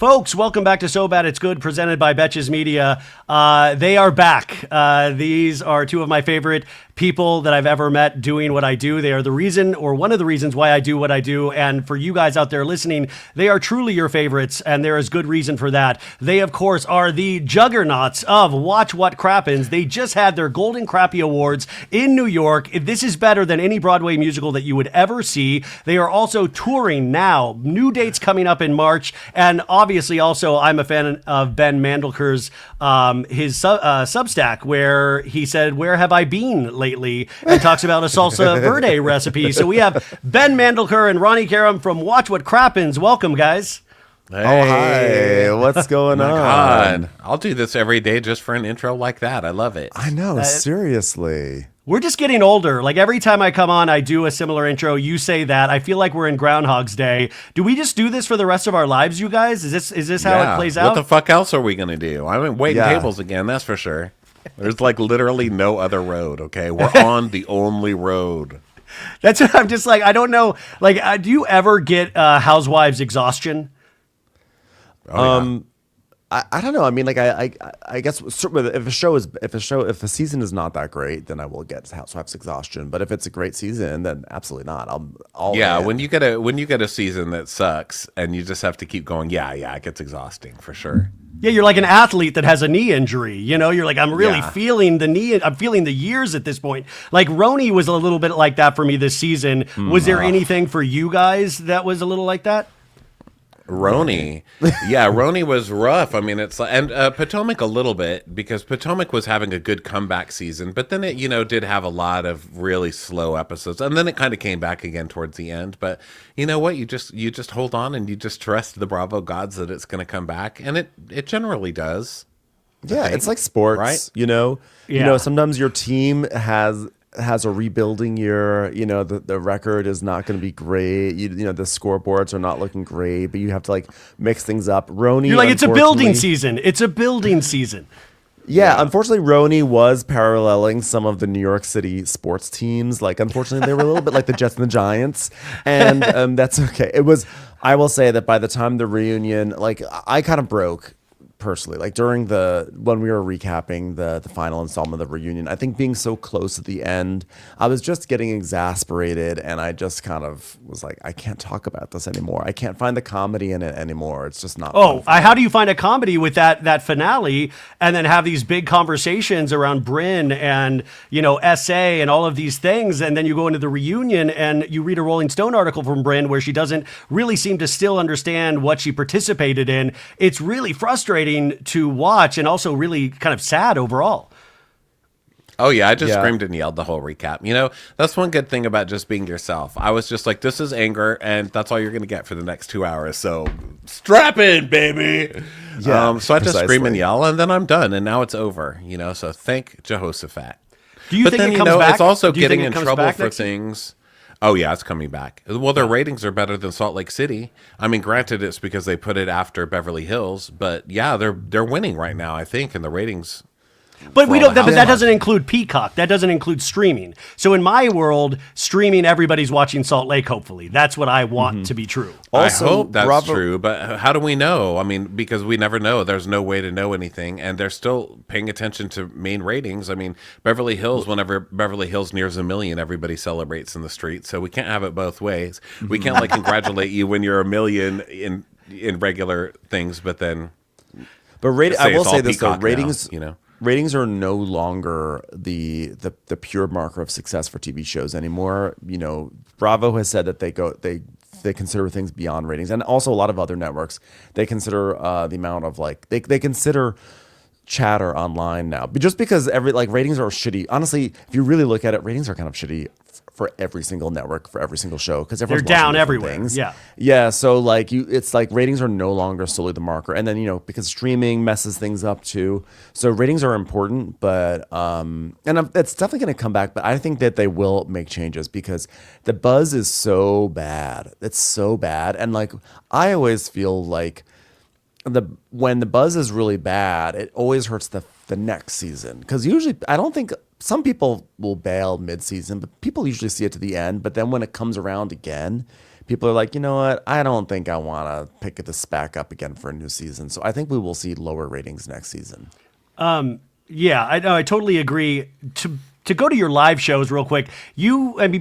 Folks, welcome back to So Bad It's Good, presented by Betches Media. They are back. These are two of my favorite people that I've ever met doing what I do. They are the reason, or one of the reasons why I do what I do. And for you guys out there listening, they are truly your favorites, and there is good reason for that. They, of course, are the juggernauts of Watch What Crappens. They just had their Golden Crappie Awards in New York. This is better than any Broadway musical that you would ever see. They are also touring now. New dates coming up in March. And obviously, also, I'm a fan of Ben Mandelker's his Substack, where he said, "Where have I been lately?" and talks about a salsa verde recipe. So we have Ben Mandelker and Ronnie Karam from Watch What Crappens. Welcome, guys. Hey. Oh, hi. What's going on? God. I'll do this every day just for an intro like that. I love it. I know, seriously. We're just getting older. Like every time I come on, I do a similar intro. You say that. I feel like we're in Groundhog's Day. Do we just do this for the rest of our lives, you guys? Is this how it plays out? What the fuck else are we going to do? I mean, waiting tables again, that's for sure. There's like literally no other road, okay? We're on the only road. That's what I'm just like, I don't know. Like, do you ever get housewives exhaustion? Oh, I don't know. I mean, like I guess if the season is not that great, then I will get housewives exhaustion. But if it's a great season, then absolutely not. When you get a season that sucks and you just have to keep going, it gets exhausting for sure. Yeah, you're like an athlete that has a knee injury. You know, you're like, I'm really feeling the knee. I'm feeling the years at this point. Like Ronnie was a little bit like that for me this season. Was there anything for you guys that was a little like that? Ronnie was rough. I mean, and Potomac a little bit, because Potomac was having a good comeback season, but then it, did have a lot of really slow episodes, and then it kind of came back again towards the end. But you know what? You just hold on and you just trust the Bravo gods that it's going to come back, and it generally does. Yeah, it's like sports, right? You know, sometimes your team has a rebuilding year. The record is not going to be great. The scoreboards are not looking great, but you have to like mix things up. Ronnie, you're like, it's a building season. It's a building season. Yeah, unfortunately, Ronnie was paralleling some of the New York City sports teams. Like, unfortunately, they were a little bit like the Jets and the Giants, and that's okay. I will say that by the time the reunion, like, I kind of broke. Personally, like when we were recapping the final installment of the reunion, I think being so close at the end, I was just getting exasperated, and I just kind of was like, I can't talk about this anymore. I can't find the comedy in it anymore. It's just not. How do you find a comedy with that finale, and then have these big conversations around Bryn and SA and all of these things, and then you go into the reunion and you read a Rolling Stone article from Bryn where she doesn't really seem to still understand what she participated in. It's really frustrating to watch, and also really kind of sad overall. Oh yeah, I just screamed and yelled the whole recap. That's one good thing about just being yourself. I was just like, this is anger, and that's all you're going to get for the next 2 hours. So strap in, baby. Yeah. So I just scream and yell, and then I'm done, and now it's over. So thank Jehoshaphat. Do you think it comes back? It's also getting in trouble for things. Oh, yeah, it's coming back. Well, their ratings are better than Salt Lake City. I mean, granted, it's because they put it after Beverly Hills, but yeah, they're winning right now, I think, in the ratings. But that doesn't include Peacock. That doesn't include streaming. So in my world, streaming, everybody's watching Salt Lake, hopefully. That's what I want to be true. Also, I hope that's true, but how do we know? I mean, because we never know. There's no way to know anything, and they're still paying attention to main ratings. I mean, Beverly Hills, whenever Beverly Hills nears 1 million, everybody celebrates in the street, so we can't have it both ways. We can't, like, congratulate you when you're 1 million in regular things, but then... But I will say this, though, ratings... Ratings are no longer the pure marker of success for TV shows anymore. Bravo has said that they consider things beyond ratings, and also a lot of other networks, they consider the amount of they consider chatter online now, just because ratings are shitty. Honestly, if you really look at it, ratings are kind of shitty for every single network, for every single show, because they're down everywhere. Things. Yeah. So it's like ratings are no longer solely the marker, and then because streaming messes things up too. So ratings are important, but and it's definitely going to come back. But I think that they will make changes because the buzz is so bad. It's so bad, and I always feel like when the buzz is really bad, it always hurts the next season, because usually I don't think. Some people will bail mid-season, but people usually see it to the end. But then when it comes around again, people are like, you know what? I don't think I want to pick this back up again for a new season. So I think we will see lower ratings next season. Yeah, I know. I totally agree. To go to your live shows real quick,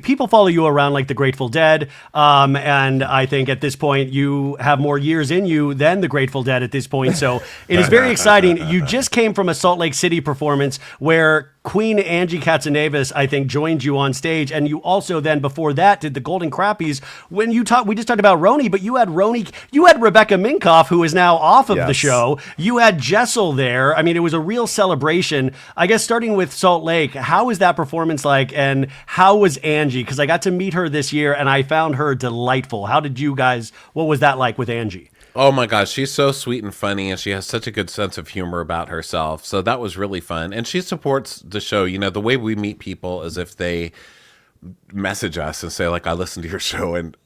people follow you around like the Grateful Dead, and I think at this point you have more years in you than the Grateful Dead at this point. So it is very exciting. You just came from a Salt Lake City performance where Queen Angie Katsanevis, I think, joined you on stage, and you also then before that did the Golden Crappies. When we just talked about Ronnie, but you had Rebecca Minkoff, who is now off of the show. You had Jessel there. I mean, it was a real celebration. I guess starting with Salt Lake, how was that performance like, and how was Angie? Because I got to meet her this year, and I found her delightful. What was that like with Angie? Oh my gosh, she's so sweet and funny, and she has such a good sense of humor about herself. So that was really fun. And she supports the show. You know, the way we meet people is if they message us and say, like, I listened to your show, and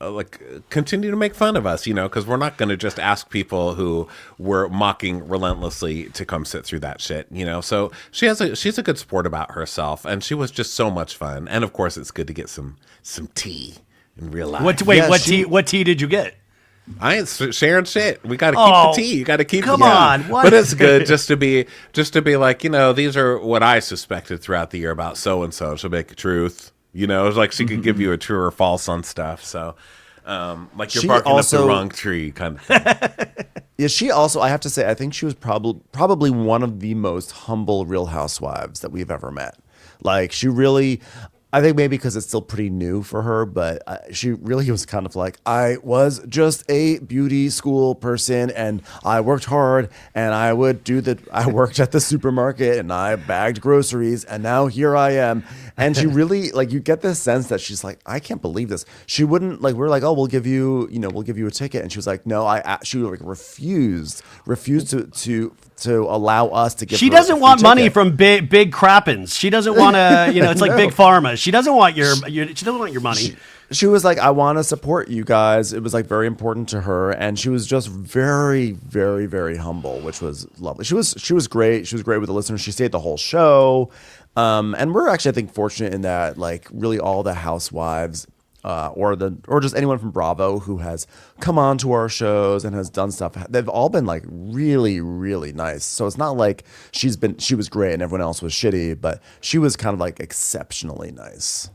continue to make fun of us, you know, because we're not going to just ask people who were mocking relentlessly to come sit through that shit, you know. So she's a good sport about herself, and she was just so much fun. And of course, it's good to get some tea in real life. What tea did you get? I ain't sharing shit. We got to keep the tea. You got to keep come the on. What? But it's good just to be like, you know, these are what I suspected throughout the year about so and so. She'll make truth. You know, it's like she could give you a true or false on stuff. So, like you're barking up the wrong tree kind of thing. Yeah, she also, I have to say, I think she was probably one of the most humble Real Housewives that we've ever met. Like, she really, I think maybe because it's still pretty new for her, but she really was kind of like, I was just a beauty school person, and I worked hard, and I worked at the supermarket, and I bagged groceries, and now here I am. And she really, like, you get this sense that she's like, I can't believe this. She wouldn't, like, we're like, oh, we'll give you a ticket. And she was like, no, she refused to allow us to give. She doesn't want money from big Crappens. She doesn't want to, you know, it's like Big Pharma. She doesn't want your money. She was like, I want to support you guys. It was like very important to her, and she was just very, very, very humble, which was lovely. She was great. She was great with the listeners. She stayed the whole show, and we're actually, I think, fortunate in that, like, really all the housewives, or just anyone from Bravo who has come on to our shows and has done stuff, they've all been like really, really nice. So it's not like she was great and everyone else was shitty, but she was kind of like exceptionally nice.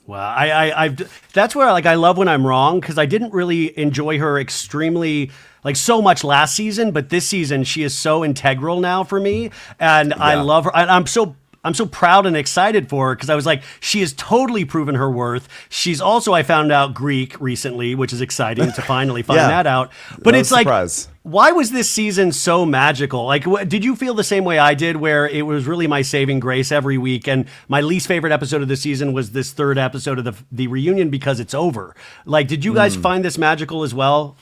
Well, that's where, like, I love when I'm wrong, because I didn't really enjoy her extremely, like, so much last season, but this season she is so integral now for me, and I love her. I'm so proud and excited for her, because I was like, she has totally proven her worth. She's also, I found out, Greek recently, which is exciting to finally find that out. But it's like, why was this season so magical? Like, did you feel the same way I did, where it was really my saving grace every week? And my least favorite episode of the season was this third episode of the reunion, because it's over. Like, did you guys find this magical as well?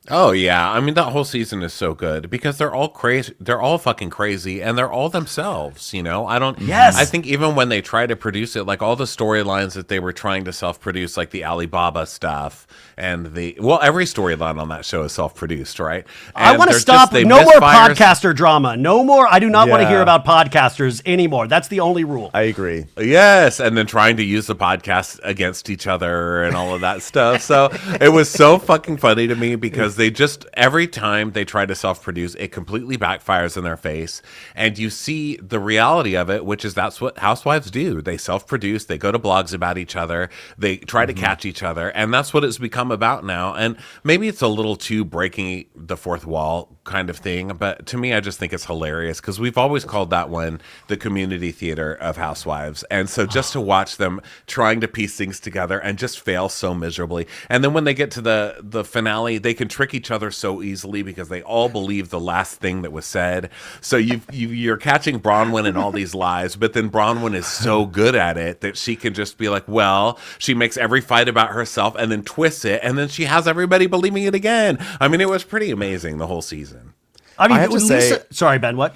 Oh yeah, I mean that whole season is so good because they're all crazy. They're all fucking crazy, and they're all themselves. You know, I think even when they try to produce it, like all the storylines that they were trying to self-produce, like the Alibaba stuff, and every storyline on that show is self-produced, right? And I want to stop. No more podcaster drama. No more. I do not want to hear about podcasters anymore. That's the only rule. I agree. Yes, and then trying to use the podcast against each other and all of that stuff. So it was so fucking funny to me because they just, every time they try to self-produce, it completely backfires in their face. And you see the reality of it, which is that's what housewives do. They self-produce, they go to blogs about each other, they try to catch each other. And that's what it's become about now. And maybe it's a little too breaking the fourth wall kind of thing. But to me, I just think it's hilarious because we've always called that one the community theater of housewives. And so just to watch them trying to piece things together and just fail so miserably. And then when they get to the finale, they can trick each other so easily because they all believe the last thing that was said. So you're catching Bronwyn in all these lies, but then Bronwyn is so good at it that she can just be like, well, she makes every fight about herself and then twists it, and then she has everybody believing it again. I mean, it was pretty amazing the whole season. I mean, sorry, Ben, what?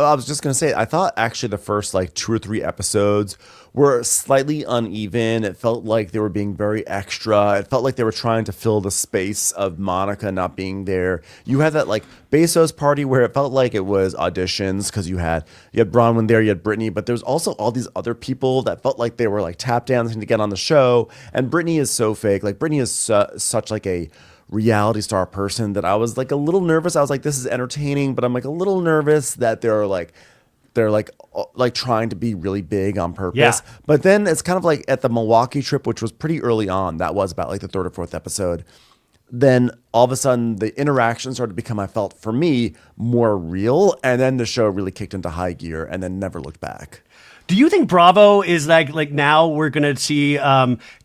I was just gonna say, I thought actually the first like 2 or 3 episodes were slightly uneven. It felt like they were being very extra. It felt like they were trying to fill the space of Monica not being there. You had that like Bezos party where it felt like it was auditions because you had Bronwyn there, you had Brittany, but there was also all these other people that felt like they were like tap dancing to get on the show. And Brittany is so fake. Like Brittany is such like a reality star person that I was like a little nervous. I was like, this is entertaining, but I'm like a little nervous that they're like trying to be really big on purpose. Yeah. But then it's kind of like at the Milwaukee trip, which was pretty early on. That was about like the 3rd or 4th episode. Then all of a sudden the interaction started to become, I felt for me, more real. And then the show really kicked into high gear and then never looked back. Do you think Bravo is like now we're going to see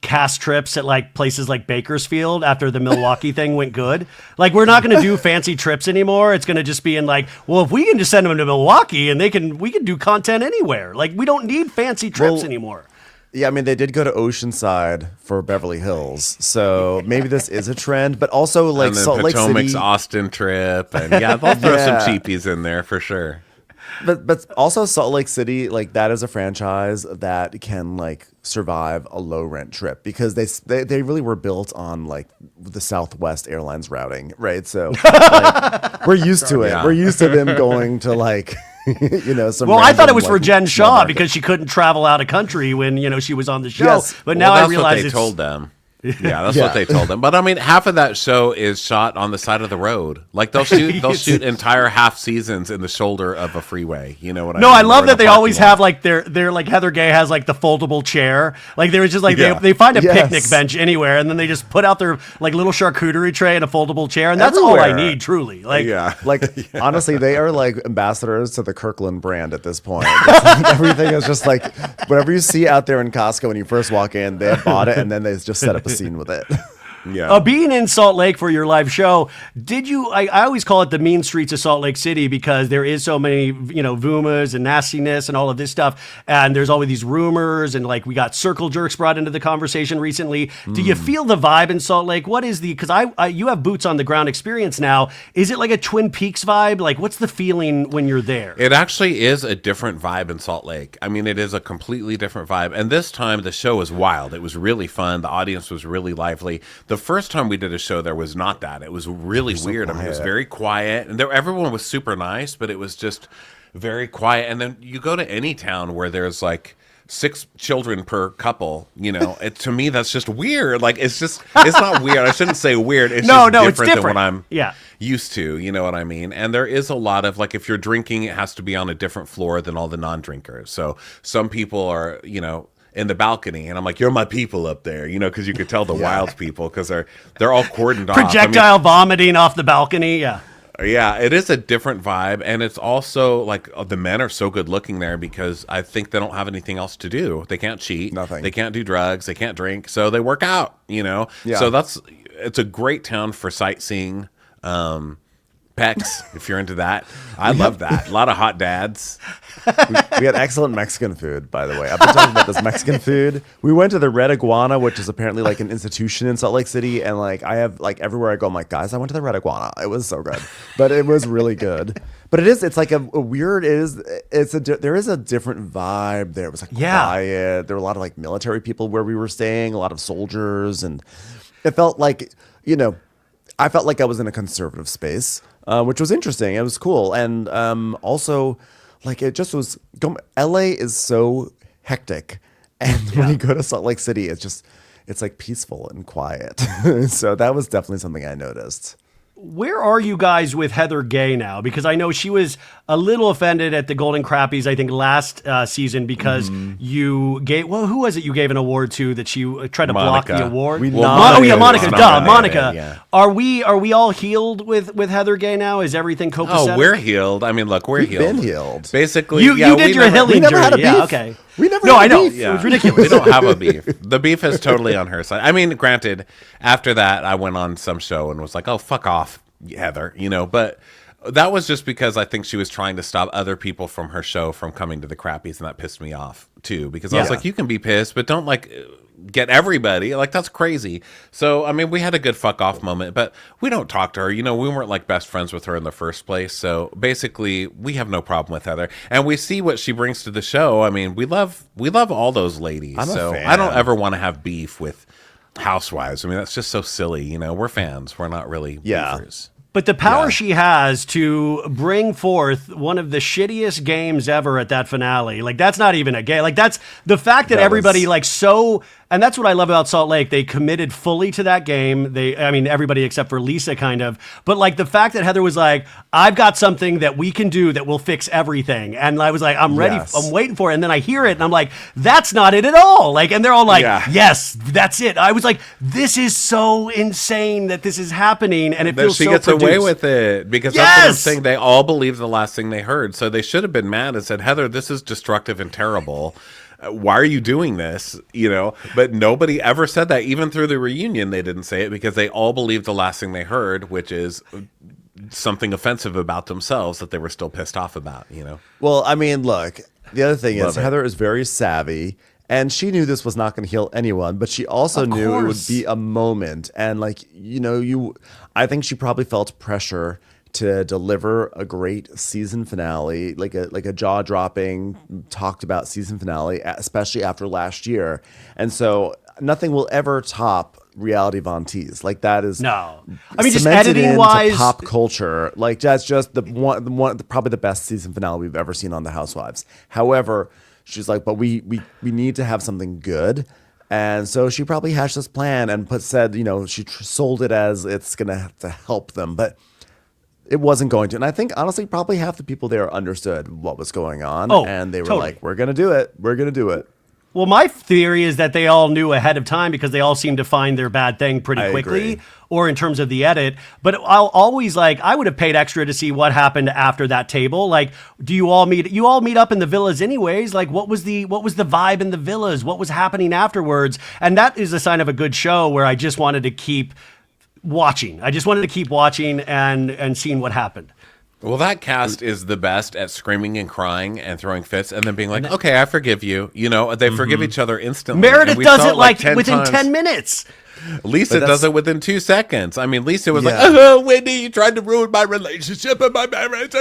cast trips at like places like Bakersfield after the Milwaukee thing went good? Like we're not going to do fancy trips anymore. It's going to just be in like, well, if we can just send them to Milwaukee and we can do content anywhere. Like we don't need fancy trips anymore. Yeah, I mean, they did go to Oceanside for Beverly Hills, so maybe this is a trend. But also, like and then Salt Lake Potomac's City, Austin trip, and yeah, they'll throw some cheapies in there for sure. but also Salt Lake City, like that is a franchise that can like survive a low rent trip because they really were built on like the Southwest Airlines routing, right? So like, we're used to it. Yeah. We're used to them going to like. Some Well, I thought it was random, for Jen like, Shaw small market. because she couldn't travel out of country when, she was on the show. Yes. But now Well, I realize what they it's told them. Yeah, that's what they told them. But I mean, half of that show is shot on the side of the road. Like they'll shoot entire half seasons in the shoulder of a freeway. You know what I mean? No, I Or love in that a they parking always lot. have like their like Heather Gay has like the foldable chair. Like there was just like Yeah. they find a Yes. picnic bench anywhere and then they just put out their like little charcuterie tray and a foldable chair and that's all I Everywhere. need truly. Like Yeah. Like honestly, they are like ambassadors to the Kirkland brand at this point. It's like everything is just like whatever you see out there in Costco when you first walk in, they have bought it and then they just set up a scene with it. Yeah. Being in Salt Lake for your live show, did you? I always call it the mean streets of Salt Lake City because there is so many, vumas and nastiness and all of this stuff, and there's always these rumors and like we got circle jerks brought into the conversation recently. Do you feel the vibe in Salt Lake? What is the? Because you have boots on the ground experience now. Is it like a Twin Peaks vibe? Like what's the feeling when you're there? It actually is a different vibe in Salt Lake. I mean, it is a completely different vibe. And this time the show was wild. It was really fun. The audience was really lively. The first time we did a show there was not that. It was really weird. I mean, it was very quiet. And everyone was super nice, but it was just very quiet. And then you go to any town where there's like 6 children per couple, to me that's just weird. Like it's not weird. I shouldn't say weird. It's No, just it's different than different. what I'm Yeah. used to, you know what I mean? And there is a lot of like if you're drinking, it has to be on a different floor than all the non-drinkers. So some people are, in the balcony, and I'm like, you're my people up there, because you could tell the wild people because they're all cordoned off. Projectile vomiting off the balcony. Yeah. Yeah, it is a different vibe, and it's also like the men are so good looking there because I think they don't have anything else to do. They can't cheat, Nothing. They can't do drugs, they can't drink, so they work out. Yeah. So it's a great town for sightseeing. Pecs, if you're into that. I love that. A lot of hot dads. We had excellent Mexican food, by the way. I've been talking about this Mexican food. We went to the Red Iguana, which is apparently like an institution in Salt Lake City, and like I have like everywhere I go, I'm like, guys, I went to the Red Iguana. It was so good, but it was really good. But it's like a weird. There is a different vibe there. It was like quiet. There were a lot of like military people where we were staying, a lot of soldiers, and it felt like I felt like I was in a conservative space, which was interesting. It was cool. And also, like, it just was... LA is so hectic. And when you go to Salt Lake City, it's like peaceful and quiet. So that was definitely something I noticed. Where are you guys with Heather Gay now? Because I know she was a little offended at the Golden Crappies, I think, last season because you gave... Well, who was it you gave an award to that she tried to block the award? Monica. Monica. Yeah. Are we all healed with Heather Gay now? Is everything copacetic? Oh, we're healed. I mean, look, we're We've healed. been healed. Basically, You did your healing we never had a journey. Yeah, beef. okay. We never No, had I a know. beef. It was ridiculous. We don't have a beef. The beef is totally on her side. I mean, granted, after that, I went on some show and was like, oh, fuck off, Heather, but that was just because I think she was trying to stop other people from her show from coming to the Crappies, and that pissed me off, too, because I was like, you can be pissed, but don't, like, get everybody. Like, that's crazy. So, I mean, we had a good fuck off moment, but we don't talk to her. You know, we weren't like best friends with her in the first place. So basically, we have no problem with Heather, and we see what she brings to the show. I mean, we love all those ladies. I'm a so fan. I don't ever want to have beef with housewives. I mean, that's just so silly. You know, we're fans. We're not really beefers. But the power she has to bring forth one of the shittiest games ever at that finale, like that's not even a game. Like that's the fact that everybody like so, and that's what I love about Salt Lake. They committed fully to that game. I mean, everybody except for Lisa kind of, but like the fact that Heather was like, I've got something that we can do that will fix everything. And I was like, I'm ready. Yes. I'm waiting for it. And then I hear it and I'm like, that's not it at all. Like, and they're all like, yes, that's it. I was like, this is so insane that this is happening. And it feels she so gets produced. away with it because that's what I'm saying. They all believed the last thing they heard, so they should have been mad and said, "Heather, this is destructive and terrible. Why are you doing this?" You know, but nobody ever said that. Even through the reunion, they didn't say it because they all believed the last thing they heard, which is something offensive about themselves that they were still pissed off about. You know. Well, I mean, look. The other thing is Love it. Heather is very savvy. And she knew this was not going to heal anyone, but she also knew it would be a moment. And like, you know, I think she probably felt pressure to deliver a great season finale, like a jaw-dropping, talked about season finale, especially after last year. And so nothing will ever top Reality Von Teese. Like that is I mean, just cemented editing into wise, pop culture. Like that's just the one probably the best season finale we've ever seen on The Housewives. However, she's like, but we need to have something good. And so she probably hashed this plan and said, you know, she sold it as it's going to have to help them. But it wasn't going to. And I think, honestly, probably half the people there understood what was going on. And they were like, we're going to do it. We're going to do it. Well, my theory is that they all knew ahead of time because they all seemed to find their bad thing pretty quickly, agree. or in terms of the edit. But I'll always I would have paid extra to see what happened after that table. Like, do you all meet? You all meet up in the villas anyways. Like, what was the vibe in the villas? What was happening afterwards? And that is a sign of a good show where I just wanted to keep watching. I just wanted to keep watching and seeing what happened. Well, that cast is the best at screaming and crying and throwing fits and then being like, okay, I forgive you. You know, they forgive each other instantly. Meredith does it like 10 within times. 10 minutes. Lisa does it within 2 seconds. I mean, Lisa was like, Yeah. oh, Whitney, you tried to ruin my relationship and my marriage.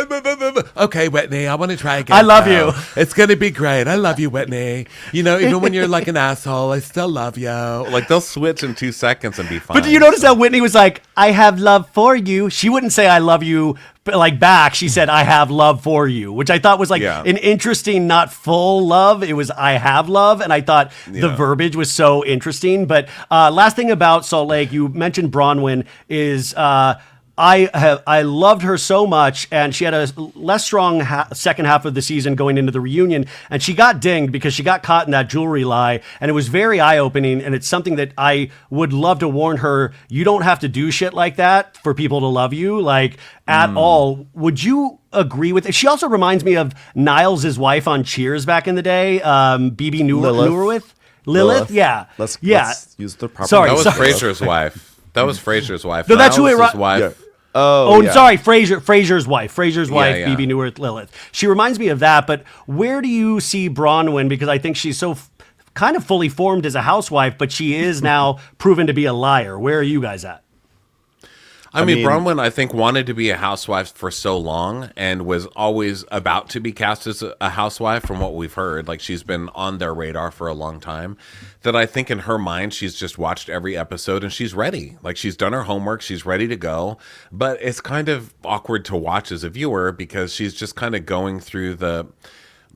Okay, Whitney, I want to try again. I love now. you. It's going to be great. I love you, Whitney. You know, even when you're like an asshole, I still love you. Like, they'll switch in 2 seconds and be fine. But do you notice how Whitney was like, I have love for you? She wouldn't say I love you like back. She said, I have love for you, which I thought was like an interesting, not full love. It was, I have love. And I thought the verbiage was so interesting. But last thing about Salt Lake, you mentioned Bronwyn is, I loved her so much, and she had a less strong second half of the season going into the reunion, and she got dinged because she got caught in that jewelry lie, and it was very eye-opening, and it's something that I would love to warn her, you don't have to do shit like that for people to love you, like, at all. Would you agree with it? She also reminds me of Niles' wife on Cheers back in the day, BB Newirth. Lilith? Yeah. Let's use the proper Sorry, That was Fraser's wife. That was Fraser's wife. No, that's who it Niles' wa- wife. Yeah. Sorry, Fraser's wife. Fraser's wife, yeah. BB Newirth Lilith. She reminds me of that, but where do you see Bronwyn? Because I think she's so kind of fully formed as a housewife, but she is now proven to be a liar. Where are you guys at? I mean, Bronwyn, I think, wanted to be a housewife for so long and was always about to be cast as a housewife from what we've heard. Like, she's been on their radar for a long time. That I think in her mind, she's just watched every episode and she's ready. Like, she's done her homework. She's ready to go. But it's kind of awkward to watch as a viewer because she's just kind of going through the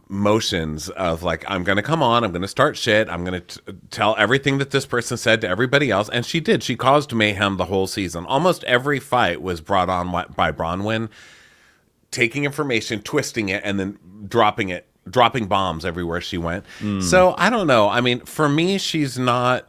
motions of like, I'm going to come on, I'm going to start shit, I'm going to tell everything that this person said to everybody else. And she did. She caused mayhem the whole season. Almost every fight was brought on by Bronwyn, taking information, twisting it, and then dropping bombs everywhere she went. So I don't know. I mean, for me, she's not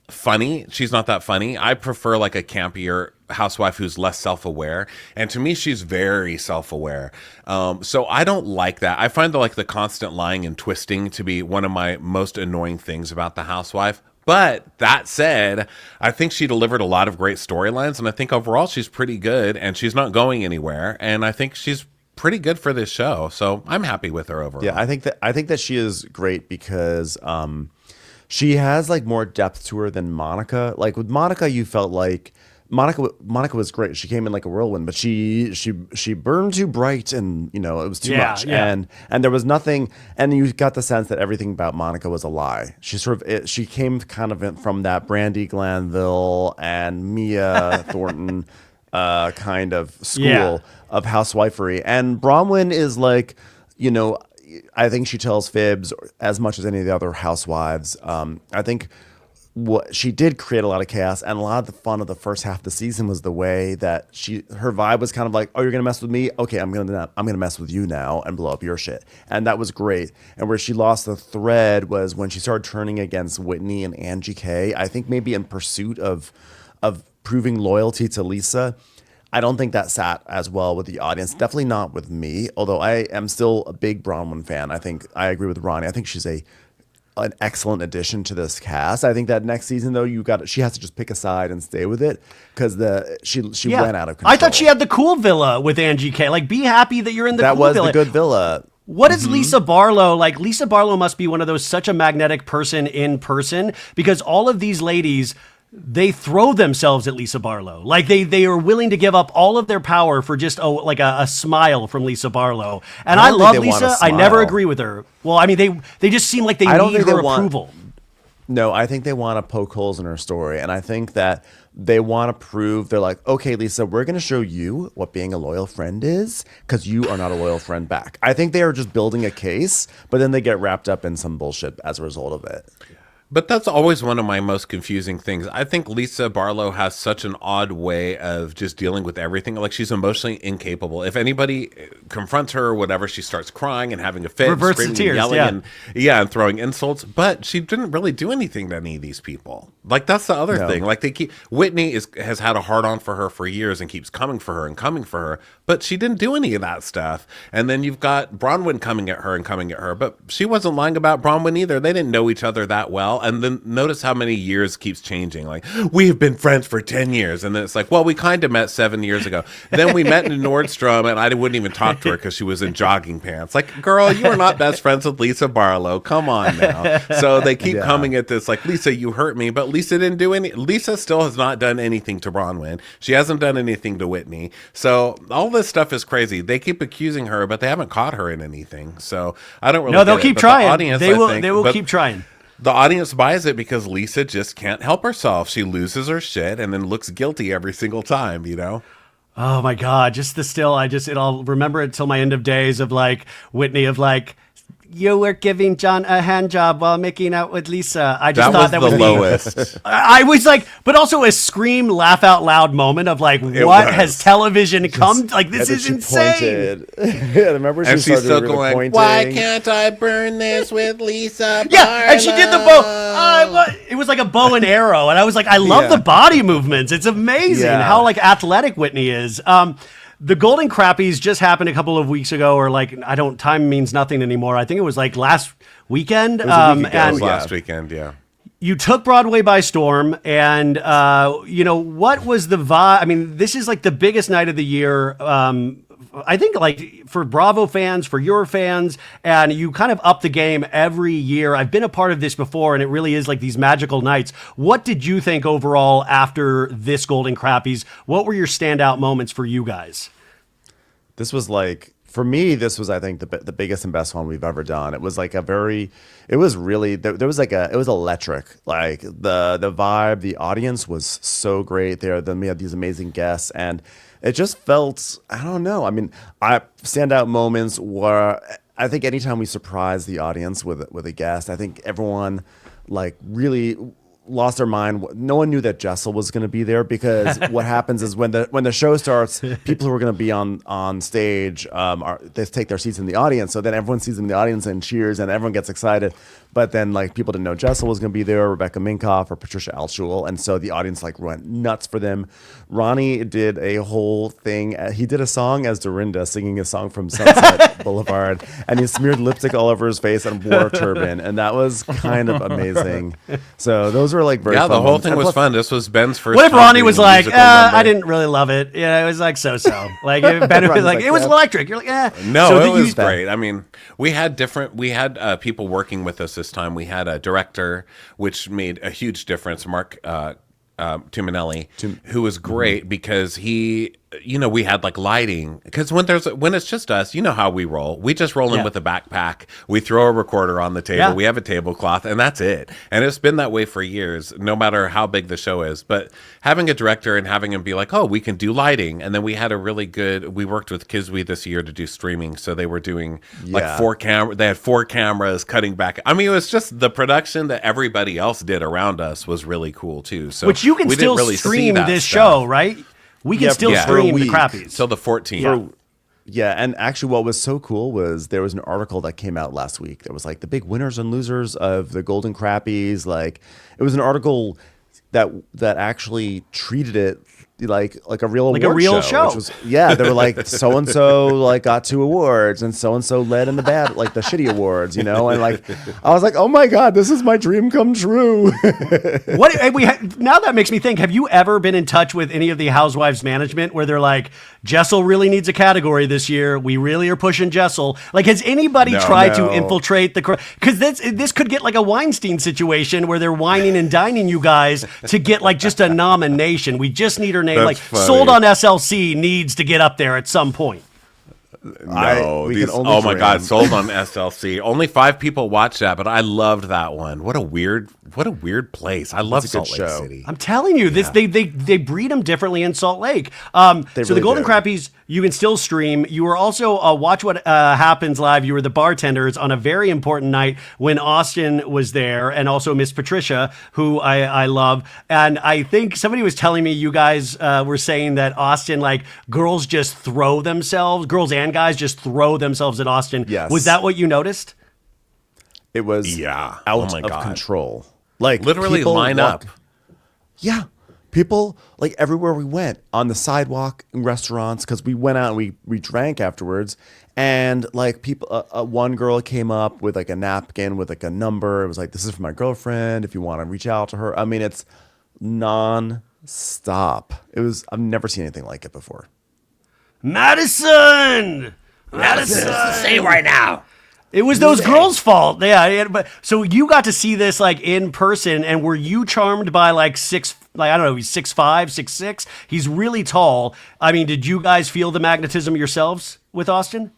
funny. She's not that funny. I prefer like a campier housewife who's less self-aware, and to me she's very self-aware, so I don't like that. I find the constant lying and twisting to be one of my most annoying things about the housewife. But that said, I think she delivered a lot of great storylines, and I think overall she's pretty good, and she's not going anywhere, and I think she's pretty good for this show, so I'm happy with her overall. Yeah, I think that she is great because she has like more depth to her than Monica. Like with Monica, you felt like Monica was great. She came in like a whirlwind, but she burned too bright, and it was too much. Yeah. And there was nothing, and you got the sense that everything about Monica was a lie. She came kind of from that Brandy Glanville and Mia Thornton kind of school of housewifery. And Bronwyn is like, I think she tells fibs as much as any of the other housewives. I think what she did create a lot of chaos, and a lot of the fun of the first half of the season was the way that her vibe was kind of like, oh, you're gonna mess with me, okay, I'm gonna mess with you now and blow up your shit. And that was great. And where she lost the thread was when she started turning against Whitney and Angie K, I think maybe in pursuit of proving loyalty to Lisa. I don't think that sat as well with the audience. Definitely not with me, although I am still a big Bronwyn fan. I think I agree with Ronnie. I think she's an excellent addition to this cast. I think that next season though, she has to just pick a side and stay with it, because she ran out of control. I thought she had the cool villa with Angie K. Like, be happy that you're in the that cool was villa. the good villa. What is Lisa Barlow like? Lisa Barlow must be one of those, such a magnetic person in person, because all of these ladies, they throw themselves at Lisa Barlow. Like they are willing to give up all of their power for just a smile from Lisa Barlow. And I love Lisa. I never agree with her. Well, I mean, they just seem like they need her approval. No, I think they want to poke holes in her story. And I think that they want to prove, they're like, okay, Lisa, we're going to show you what being a loyal friend is, because you are not a loyal friend back. I think they are just building a case, but then they get wrapped up in some bullshit as a result of it. But that's always one of my most confusing things. I think Lisa Barlow has such an odd way of just dealing with everything. Like, she's emotionally incapable. If anybody confronts her or whatever, she starts crying and having a fit, reverts screaming to tears, and yelling, and throwing insults. But she didn't really do anything to any of these people. Like, that's the other thing. Like, Whitney has had a hard on for her for years and keeps coming for her, but she didn't do any of that stuff. And then you've got Bronwyn coming at her, but she wasn't lying about Bronwyn either. They didn't know each other that well. And then notice how many years keeps changing. Like, we have been friends for 10 years. And then it's like, well, we kind of met 7 years ago. Then we met in Nordstrom, and I wouldn't even talk to her because she was in jogging pants. Like, girl, you are not best friends with Lisa Barlow. Come on now. So they keep coming at this like, Lisa, you hurt me. But Lisa didn't do any. Lisa still has not done anything to Bronwyn. She hasn't done anything to Whitney. So all this stuff is crazy. They keep accusing her, but they haven't caught her in anything. So I don't really No, they'll keep trying. They will keep trying. The audience buys it because Lisa just can't help herself. She loses her shit and then looks guilty every single time, Oh my God. I'll remember it till my end of days of like Whitney of like, you were giving John a hand job while making out with Lisa. I just thought that was the lowest. I was like, but also a scream, laugh out loud moment of like, what has television come? Like, this is insane. Remember and she's still going, pointing. Why can't I burn this with Lisa Barlow? Yeah, and she did the bow. It was like a bow and arrow. And I was like, I love the body movements. It's amazing how like athletic Whitney is. The Golden Crappies just happened a couple of weeks ago, or like, time means nothing anymore. I think it was like last weekend. It was last weekend, yeah. You took Broadway by storm, and what was the vibe? I mean, this is like the biggest night of the year. I think like for Bravo fans, for your fans, and you kind of up the game every year. I've been a part of this before, and it really is like these magical nights. What did you think overall after this Golden Crappies? What were your standout moments for you guys? This was like, for me, this was, I think, the biggest and best one we've ever done. It was like it was electric. Like the vibe, the audience was so great there. Then we had these amazing guests, and it just felt, I don't know. I mean, standout moments were, I think anytime we surprise the audience with a guest, I think everyone like really lost their mind. No one knew that Jessel was going to be there, because what happens is when the show starts, people who are going to be on stage they take their seats in the audience. So then everyone sees them in the audience and cheers, and everyone gets excited. But then like people didn't know Jessel was going to be there, Rebecca Minkoff or Patricia Altschul, and so the audience like went nuts for them. Ronnie did a whole thing. He did a song as Dorinda, singing a song from Sunset Boulevard, and he smeared lipstick all over his face and wore a turban, and that was kind of amazing. So those were like very Yeah, fun the whole moments. thing And was plus- fun. This was Ben's first. What if time Ronnie doing was a like, musical number. I didn't really love it. Yeah, it was like so-so. Like Ben was Ronnie's like, like, it was yeah. electric. You're like, No, So it did you- was great. I mean, we had people working with us this time. We had a director, which made a huge difference, Mark Tuminelli, who was great because he, we had like lighting, because when it's just us, you know how we roll. We just roll in Yeah. with a backpack. We throw a recorder on the table. Yeah. We have a tablecloth, and that's it. And it's been that way for years, no matter how big the show is. But having a director and having him be like, oh, we can do lighting. And then we had we worked with Kiswe this year to do streaming. So they were doing like Yeah. they had 4 cameras cutting back. I mean, it was just the production that everybody else did around us was really cool too. So which you can we didn't still really see stream that this stuff. show, right? We can Yeah, still yeah. For a stream the week. Crappies. Till the 14th. Yeah, and actually what was so cool was there was an article that came out last week that was like the big winners and losers of the Golden Crappies. Like it was an article that actually treated it like a real Like a award real show. Which was, yeah, they were like so and so like got 2 awards and so led in the bad like the shitty awards, and like I was like, oh my god, this is my dream come true. Now that makes me think, have you ever been in touch with any of the Housewives management where they're like, Jessel really needs a category this year. We really are pushing Jessel. Like, has anybody tried to No. infiltrate because this could get like a Weinstein situation where they're whining and dining you guys to get like just a nomination. We just need her name. That's like funny. Sold on SLC needs to get up there at some point. No, we can only oh my God, dream. sold on SLC. Only 5 people watched that, but I loved that one. What a weird place. I love It's a good Salt Lake show. City. I'm telling you, they breed them differently in Salt Lake. So the really Golden do. Crappies, you can still stream. You were also Watch What Happens Live. You were the bartenders on a very important night when Austin was there, and also Miss Patricia, who I love. And I think somebody was telling me you guys were saying that Austin, like girls and guys just throw themselves at Austin. Yes. Was that what you noticed? It was Yeah. out Oh my of God. control. Like Literally people line walk- up. Yeah. People, like everywhere we went, on the sidewalk, in restaurants, because we went out and we drank afterwards. And like people, one girl came up with like a napkin with like a number. It was like, this is for my girlfriend. If you want to reach out to her. I mean, it's non-stop. I've never seen anything like it before. Madison! Say right now. It was those girls' fault. Yeah, but so you got to see this like in person, and were you charmed by like I don't know, he's 6'5", 6'6"? He's really tall. I mean, did you guys feel the magnetism yourselves with Austin?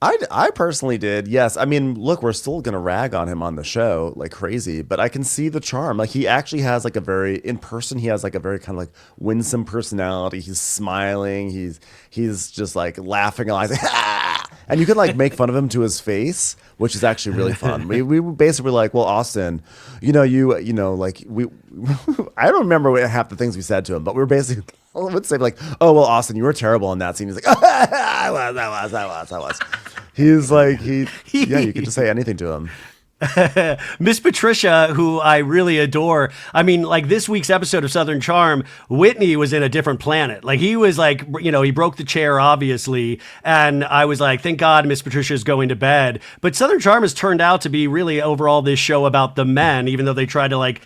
I personally did, yes. I mean, look, we're still gonna rag on him on the show like crazy, but I can see the charm. Like he actually has like in person, he has like a very kind of like winsome personality. He's smiling. He's just like laughing a lot. He's like, ah! And you can like make fun of him to his face, which is actually really fun. We were basically like, well, Austin, like we I don't remember half the things we said to him, but we were basically I would say like, oh well, Austin, you were terrible in that scene. He's like, I was. He's like you can just say anything to him. Miss Patricia, who I really adore. I mean, like this week's episode of Southern Charm, Whitney was in a different planet. Like he was like, he broke the chair, obviously. And I was like, thank God Miss Patricia's going to bed. But Southern Charm has turned out to be really overall this show about the men, even though they tried to like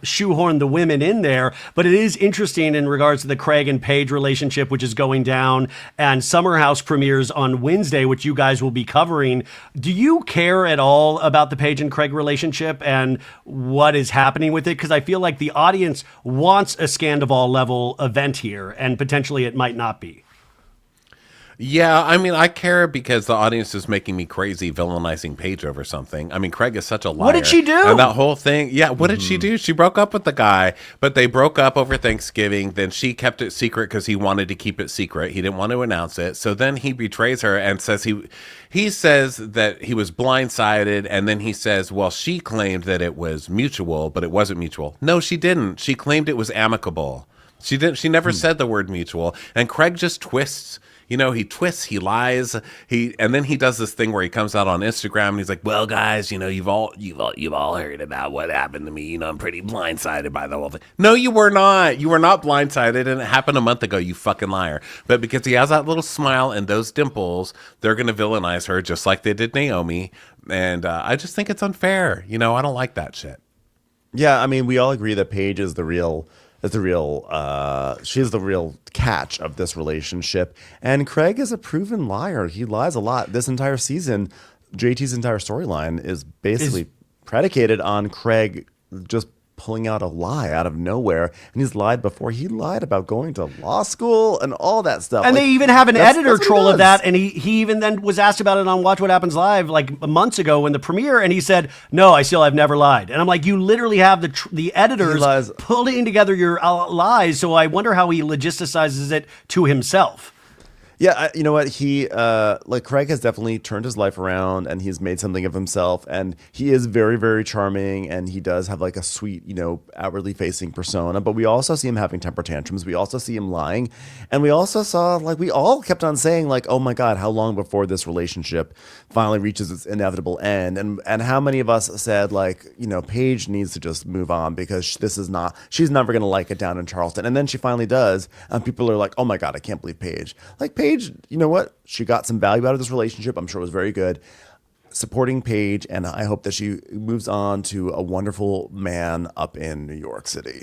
shoehorn the women in there. But it is interesting in regards to the Craig and Paige relationship, which is going down, and Summer House premieres on Wednesday, which you guys will be covering. Do you care at all about the Paige and Craig relationship and what is happening with it? Because I feel like the audience wants a Scandival level event here, and potentially it might not be. Yeah, I mean, I care because the audience is making me crazy villainizing Paige over something. I mean, Craig is such a liar. What did she do? And that whole thing, yeah, what did she do? She broke up with the guy, but they broke up over Thanksgiving. Then she kept it secret because he wanted to keep it secret. He didn't want to announce it. So then he betrays her and says he says that he was blindsided, and then he says, well, she claimed that it was mutual, but it wasn't mutual. No, she didn't. She claimed it was amicable. She didn't. She never said the word mutual. And Craig just twists he twists, he lies, and then he does this thing where he comes out on Instagram and he's like, well, guys, you've all heard about what happened to me. I'm pretty blindsided by the whole thing. No, you were not. You were not blindsided, and it happened a month ago, you fucking liar. But because he has that little smile and those dimples, they're going to villainize her just like they did Naomi. And I just think it's unfair. I don't like that shit. Yeah, I mean, we all agree that Paige is she's the real catch of this relationship. And Craig is a proven liar. He lies a lot. This entire season, JT's entire storyline is basically predicated on Craig just pulling out a lie out of nowhere. And he's lied before. He lied about going to law school and all that stuff. And they even have an editor troll of that. And he even then was asked about it on Watch What Happens Live like months ago in the premiere. And he said, no, I've never lied. And I'm like, you literally have the editors pulling together your lies. So I wonder how he logisticizes it to himself. Yeah, you know what? Craig has definitely turned his life around, and he's made something of himself, and he is very, very charming, and he does have like a sweet, outwardly facing persona, but we also see him having temper tantrums. We also see him lying, and we also saw, we all kept on saying, oh my God, how long before this relationship finally reaches its inevitable end? And how many of us said, Paige needs to just move on because she's never going to like it down in Charleston. And then she finally does, and people are like, oh my God, I can't believe Paige. Paige, you know what? She got some value out of this relationship. I'm sure it was very good. Supporting Paige, and I hope that she moves on to a wonderful man up in New York City.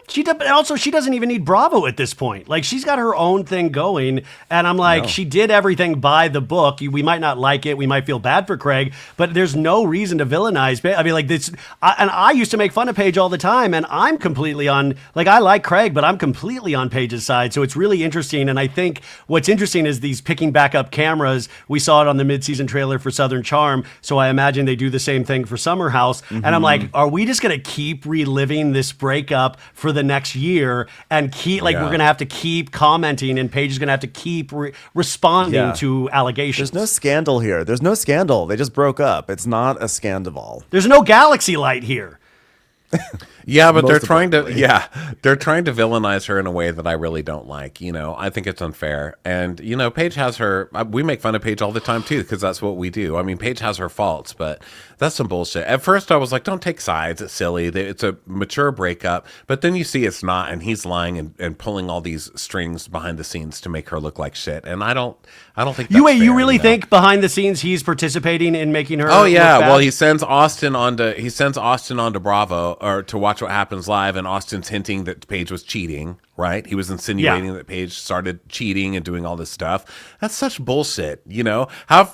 She doesn't even need Bravo at this point. She's got her own thing going, and I'm like, She did everything by the book. We might not like it. We might feel bad for Craig, but there's no reason to villainize. I mean, this. I used to make fun of Paige all the time, and I'm completely on. I like Craig, but I'm completely on Paige's side. So it's really interesting, and I think what's interesting is these picking back up cameras. We saw it on the mid-season trailer for Southern Charm, so I imagine they do the same thing for Summer House. Mm-hmm. And I'm like, are we just gonna keep reliving this breakup for the next year and keep we're gonna have to keep commenting, and Paige is gonna have to keep responding to allegations? There's no scandal here. There's no scandal. They just broke up. It's not a scandal. There's no galaxy light here. Yeah, but they're trying to villainize her in a way that I really don't like. I think it's unfair. And, Paige has her, we make fun of Paige all the time too, because that's what we do. I mean, Paige has her faults, but that's some bullshit. At first I was like, don't take sides. It's silly. It's a mature breakup. But then you see it's not, and he's lying and pulling all these strings behind the scenes to make her look like shit. And I don't think that's fair, you really think behind the scenes he's participating in making her Oh yeah, look bad? Well, he sends Austin onto Bravo or to Watch What Happens Live, and Austin's hinting that Paige was cheating, right? He was insinuating that Paige started cheating and doing all this stuff. That's such bullshit,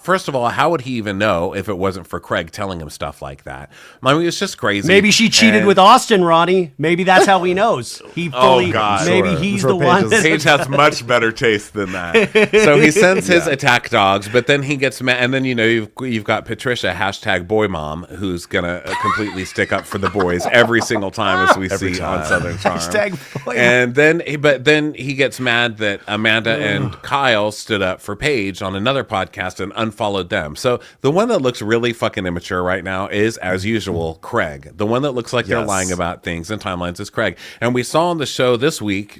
First of all, how would he even know if it wasn't for Craig telling him stuff like that? I mean, it's just crazy. Maybe she cheated with Austin, Ronnie. Maybe that's how he knows. He's the one. Paige has much better taste than that. So he sends his attack dogs, but then he gets mad, and then you've got Patricia #BoyMom, who's gonna completely stick up for the boys every single time, as we see on Southern Charm. And then he gets mad that Amanda and Kyle stood up for Paige on another podcast and unfollowed them. So the one that looks really fucking immature right now is, as usual, Craig. The one that looks like they're lying about things and timelines is Craig. And we saw on the show this week,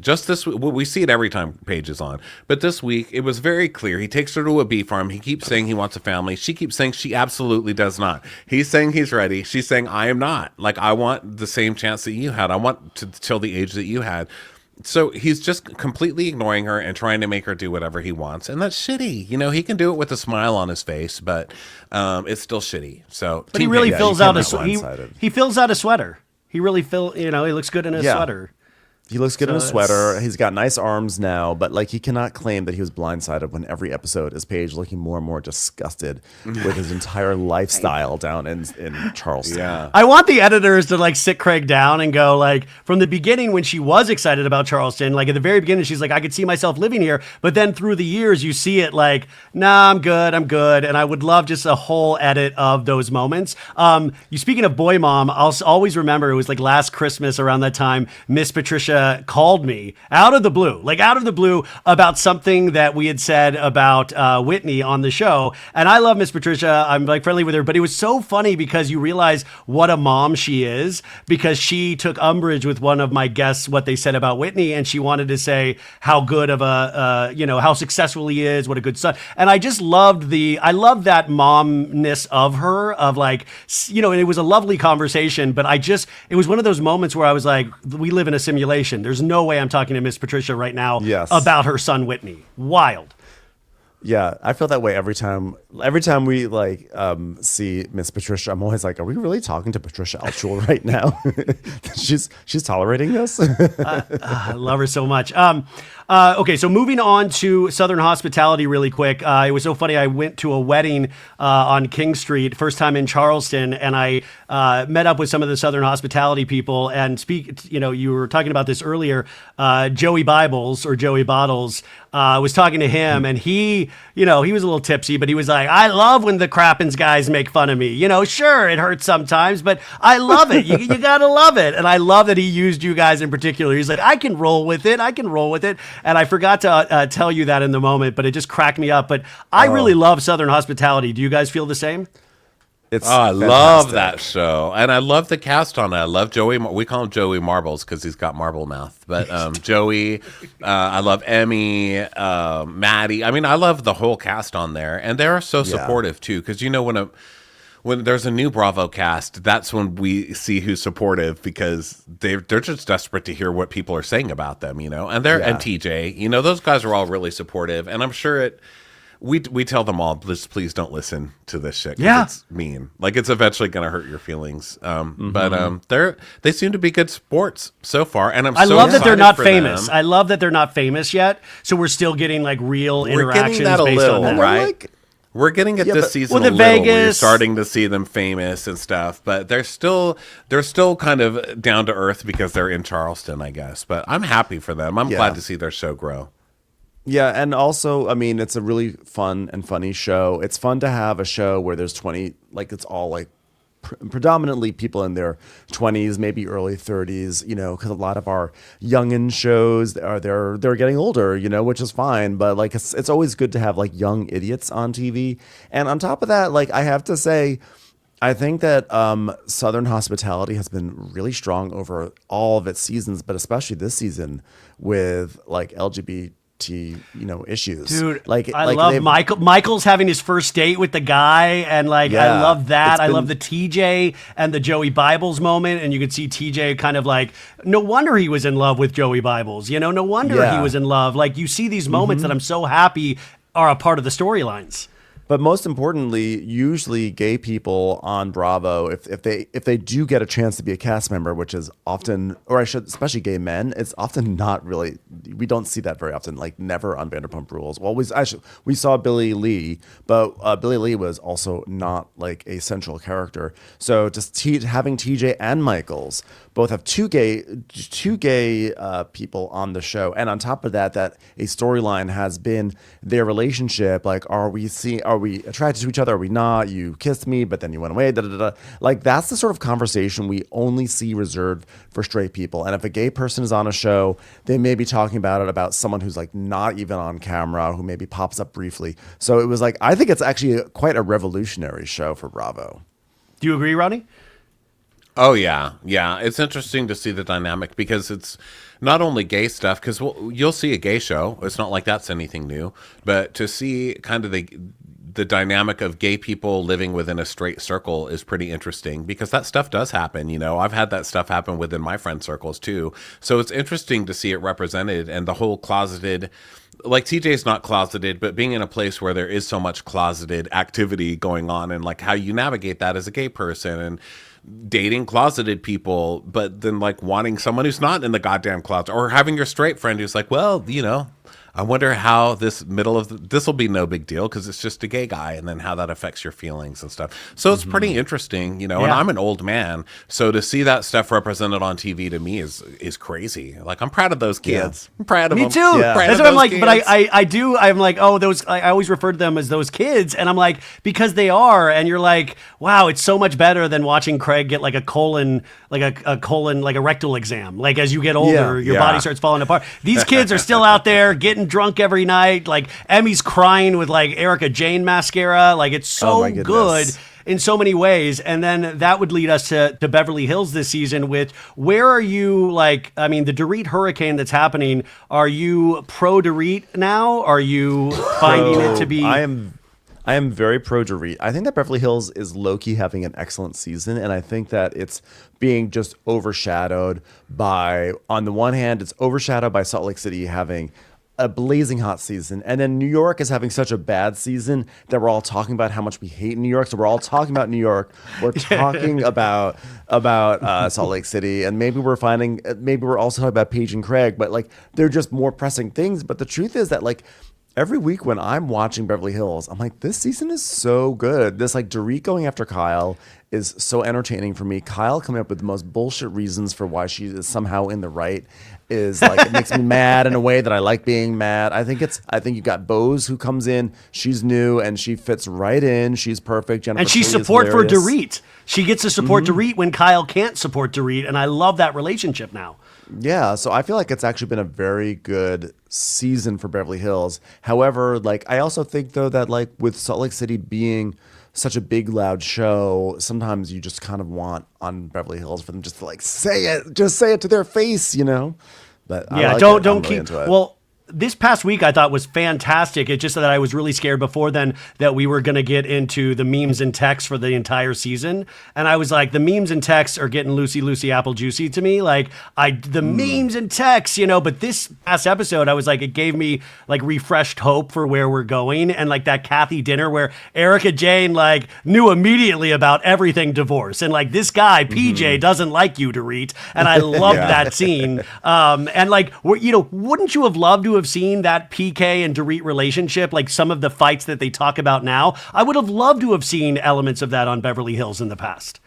we see it every time Paige is on, but this week it was very clear. He takes her to a bee farm. He keeps saying he wants a family. She keeps saying she absolutely does not. He's saying he's ready. She's saying, I am not. I want the same chance that you had. I want to till the age that you had. So he's just completely ignoring her and trying to make her do whatever he wants. And that's shitty. He can do it with a smile on his face, but it's still shitty. So, but he really fills out he fills out a sweater. He really he looks good in a sweater. He looks good in a sweater. He's got nice arms now, but he cannot claim that he was blindsided when every episode is Paige looking more and more disgusted with his entire lifestyle down in Charleston. Yeah. I want the editors to sit Craig down and go from the beginning when she was excited about Charleston, at the very beginning, she's like, I could see myself living here. But then through the years, you see it nah, I'm good. And I would love just a whole edit of those moments. Speaking of Boy Mom, I'll always remember it was last Christmas around that time, Miss Patricia Patricia called me out of the blue, about something that we had said about Whitney on the show. And I love Miss Patricia. I'm like friendly with her, but it was so funny because you realize what a mom she is, because she took umbrage with one of my guests, what they said about Whitney, and she wanted to say how good of how successful he is, what a good son. And I just loved I love that momness of her, of like, it was a lovely conversation, but it was one of those moments where I was like, we live in a simulation. There's no way I'm talking to Miss Patricia right now about her son Whitney. Wild. Yeah, I feel that way every time. Every time we see Miss Patricia, I'm always like, "Are we really talking to Patricia Altschul right now? she's tolerating this." I love her so much. Okay, so moving on to Southern Hospitality really quick. It was so funny. I went to a wedding on King Street, first time in Charleston, and I met up with some of the Southern Hospitality people. And you were talking about this earlier. Joey Bottles was talking to him, and he was a little tipsy, but he was like, "I love when the Crappens guys make fun of me. Sure, it hurts sometimes, but I love it. You gotta love it." And I love that he used you guys in particular. He's like, "I can roll with it. And I forgot to tell you that in the moment, but it just cracked me up. But I really love Southern Hospitality. Do you guys feel the same? I love that show, and I love the cast on it. I love Joey. We call him Joey Marbles because he's got marble mouth. But Joey, I love Emmy, Maddie. I mean, I love the whole cast on there, and they're so supportive too. Because when there's a new Bravo cast, that's when we see who's supportive, because they're just desperate to hear what people are saying about them, and and TJ, those guys are all really supportive, and I'm sure we tell them all, please don't listen to this shit. Yeah, it's mean. Like, it's eventually going to hurt your feelings. But they seem to be good sports so far, and I love that they're not famous. I love that they're not famous yet, so we're still getting like real interactions based on that, right? We're getting it this season a little. We're starting to see them famous and stuff, but they're still kind of down to earth because they're in Charleston, I guess. But I'm happy for them. I'm glad to see their show grow. Yeah, and also, I mean, it's a really fun and funny show. It's fun to have a show where there's 20, it's all predominantly people in their 20s, maybe early 30s, because a lot of our youngin shows they're getting older, which is fine, but it's always good to have young idiots on TV. And on top of that, I have to say, I think that Southern Hospitality has been really strong over all of its seasons, but especially this season with LGBT issues. Dude, I love Michael's having his first date with the guy, and I love that. I love the TJ and the Joey Bibles moment, and you could see TJ kind of no wonder he was in love with Joey Bibles. No wonder he was in love. You see these moments that I'm so happy are a part of the storylines. But most importantly, usually gay people on Bravo, if they do get a chance to be a cast member, which is often, especially gay men, it's often not really. We don't see that very often. Never on Vanderpump Rules. Well, we saw Billy Lee, but Billy Lee was also not a central character. So just having TJ and Michaels both have two gay people on the show, and on top of that a storyline has been their relationship. Are we attracted to each other? Are we not? You kissed me, but then you went away. Da, da, da, da. That's the sort of conversation we only see reserved for straight people. And if a gay person is on a show, they may be talking about it about someone who's not even on camera, who maybe pops up briefly. So it was I think it's actually quite a revolutionary show for Bravo. Do you agree, Ronnie? Oh, yeah. Yeah. It's interesting to see the dynamic, because it's not only gay stuff, because you'll see a gay show. It's not like that's anything new. But to see kind of the dynamic of gay people living within a straight circle is pretty interesting, because that stuff does happen. I've had that stuff happen within my friend circles too. So it's interesting to see it represented, and the whole closeted, TJ's not closeted, but being in a place where there is so much closeted activity going on, and how you navigate that as a gay person, and dating closeted people, but then wanting someone who's not in the goddamn closet, or having your straight friend who's I wonder how this this will be no big deal because it's just a gay guy, and then how that affects your feelings and stuff. So it's pretty interesting, you know. And I'm an old man, so to see that stuff represented on TV to me is crazy. Like, I'm proud of those kids. I'm proud of them. Me too. Yeah. Proud That's of what I'm those like. kids. But I'm like, oh, those. I always refer to them as those kids, and I'm like, because they are. And you're like, wow, it's so much better than watching Craig get like a colon, like a rectal exam. Like, as you get older, your body starts falling apart. These kids are still out there getting drunk every night. Like, Emmy's crying with like Erica Jane mascara. Like, it's so good in so many ways. And then that would lead us to Beverly Hills this season, which, where are you, like, I mean, the Dorit hurricane that's happening, are you pro Dorit now? Are you finding it to be... I am very pro Dorit. I think that Beverly Hills is low-key having an excellent season, and I think that it's being just overshadowed by, on the one hand, it's overshadowed by Salt Lake City having a blazing hot season, and then New York is having such a bad season that we're all talking about how much we hate New York. So we're all talking about New York. We're talking about Salt Lake City, and maybe we're also talking about Paige and Craig, but like, they're just more pressing things. But the truth is that, like, every week when I'm watching Beverly Hills, I'm like, this season is so good. This, like, Dorit going after Kyle is so entertaining for me. Kyle coming up with the most bullshit reasons for why she is somehow in the right is like, it makes me mad in a way that I like being mad. I think you got Bose, who comes in. She's new and she fits right in. She's perfect. Jennifer and she's Tilly support for hilarious. Dorit. She gets to support Dorit when Kyle can't support Dorit, and I love that relationship now. Yeah, so I feel like it's actually been a very good season for Beverly Hills. However, like, I also think, though, that, like, with Salt Lake City being such a big, loud show, sometimes you just kind of want on Beverly Hills for them just to, like, say it to their face, you know? But yeah, I don't really keep. into it. Well, this past week I thought was fantastic. It's just that I was really scared before then that we were going to get into the memes and texts for the entire season. And I was like, the memes and texts are getting loosey apple juicy to me. Like, the memes and texts, you know, but this past episode, I was like, it gave me like refreshed hope for where we're going. And like that Kathy dinner where Erica Jane like knew immediately about everything divorce. And like, this guy, PJ, doesn't like you, Dorit. And I loved that scene. And like, wouldn't you have loved to have seen that PK and Dorit relationship, like some of the fights that they talk about now? I would have loved to have seen elements of that on Beverly Hills in the past.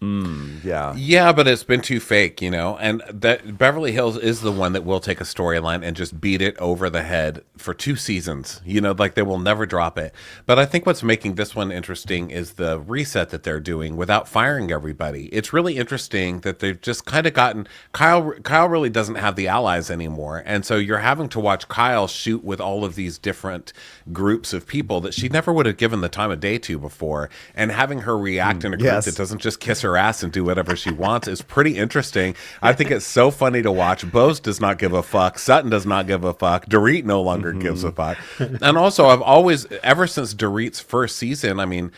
Yeah, but it's been too fake, you know, and that Beverly Hills is the one that will take a storyline and just beat it over the head for 2 seasons, you know, like they will never drop it. But I think what's making this one interesting is the reset that they're doing without firing everybody. It's really interesting that they've just kind of gotten Kyle really doesn't have the allies anymore, and so you're having to watch Kyle shoot with all of these different groups of people that she never would have given the time of day to before, and having her react in a group that doesn't just kiss her ass and do whatever she wants is pretty interesting. I think it's so funny to watch. Bose does not give a fuck. Sutton does not give a fuck. Dorit no longer gives a fuck. And also, I've always, ever since Dorit's first season, I mean,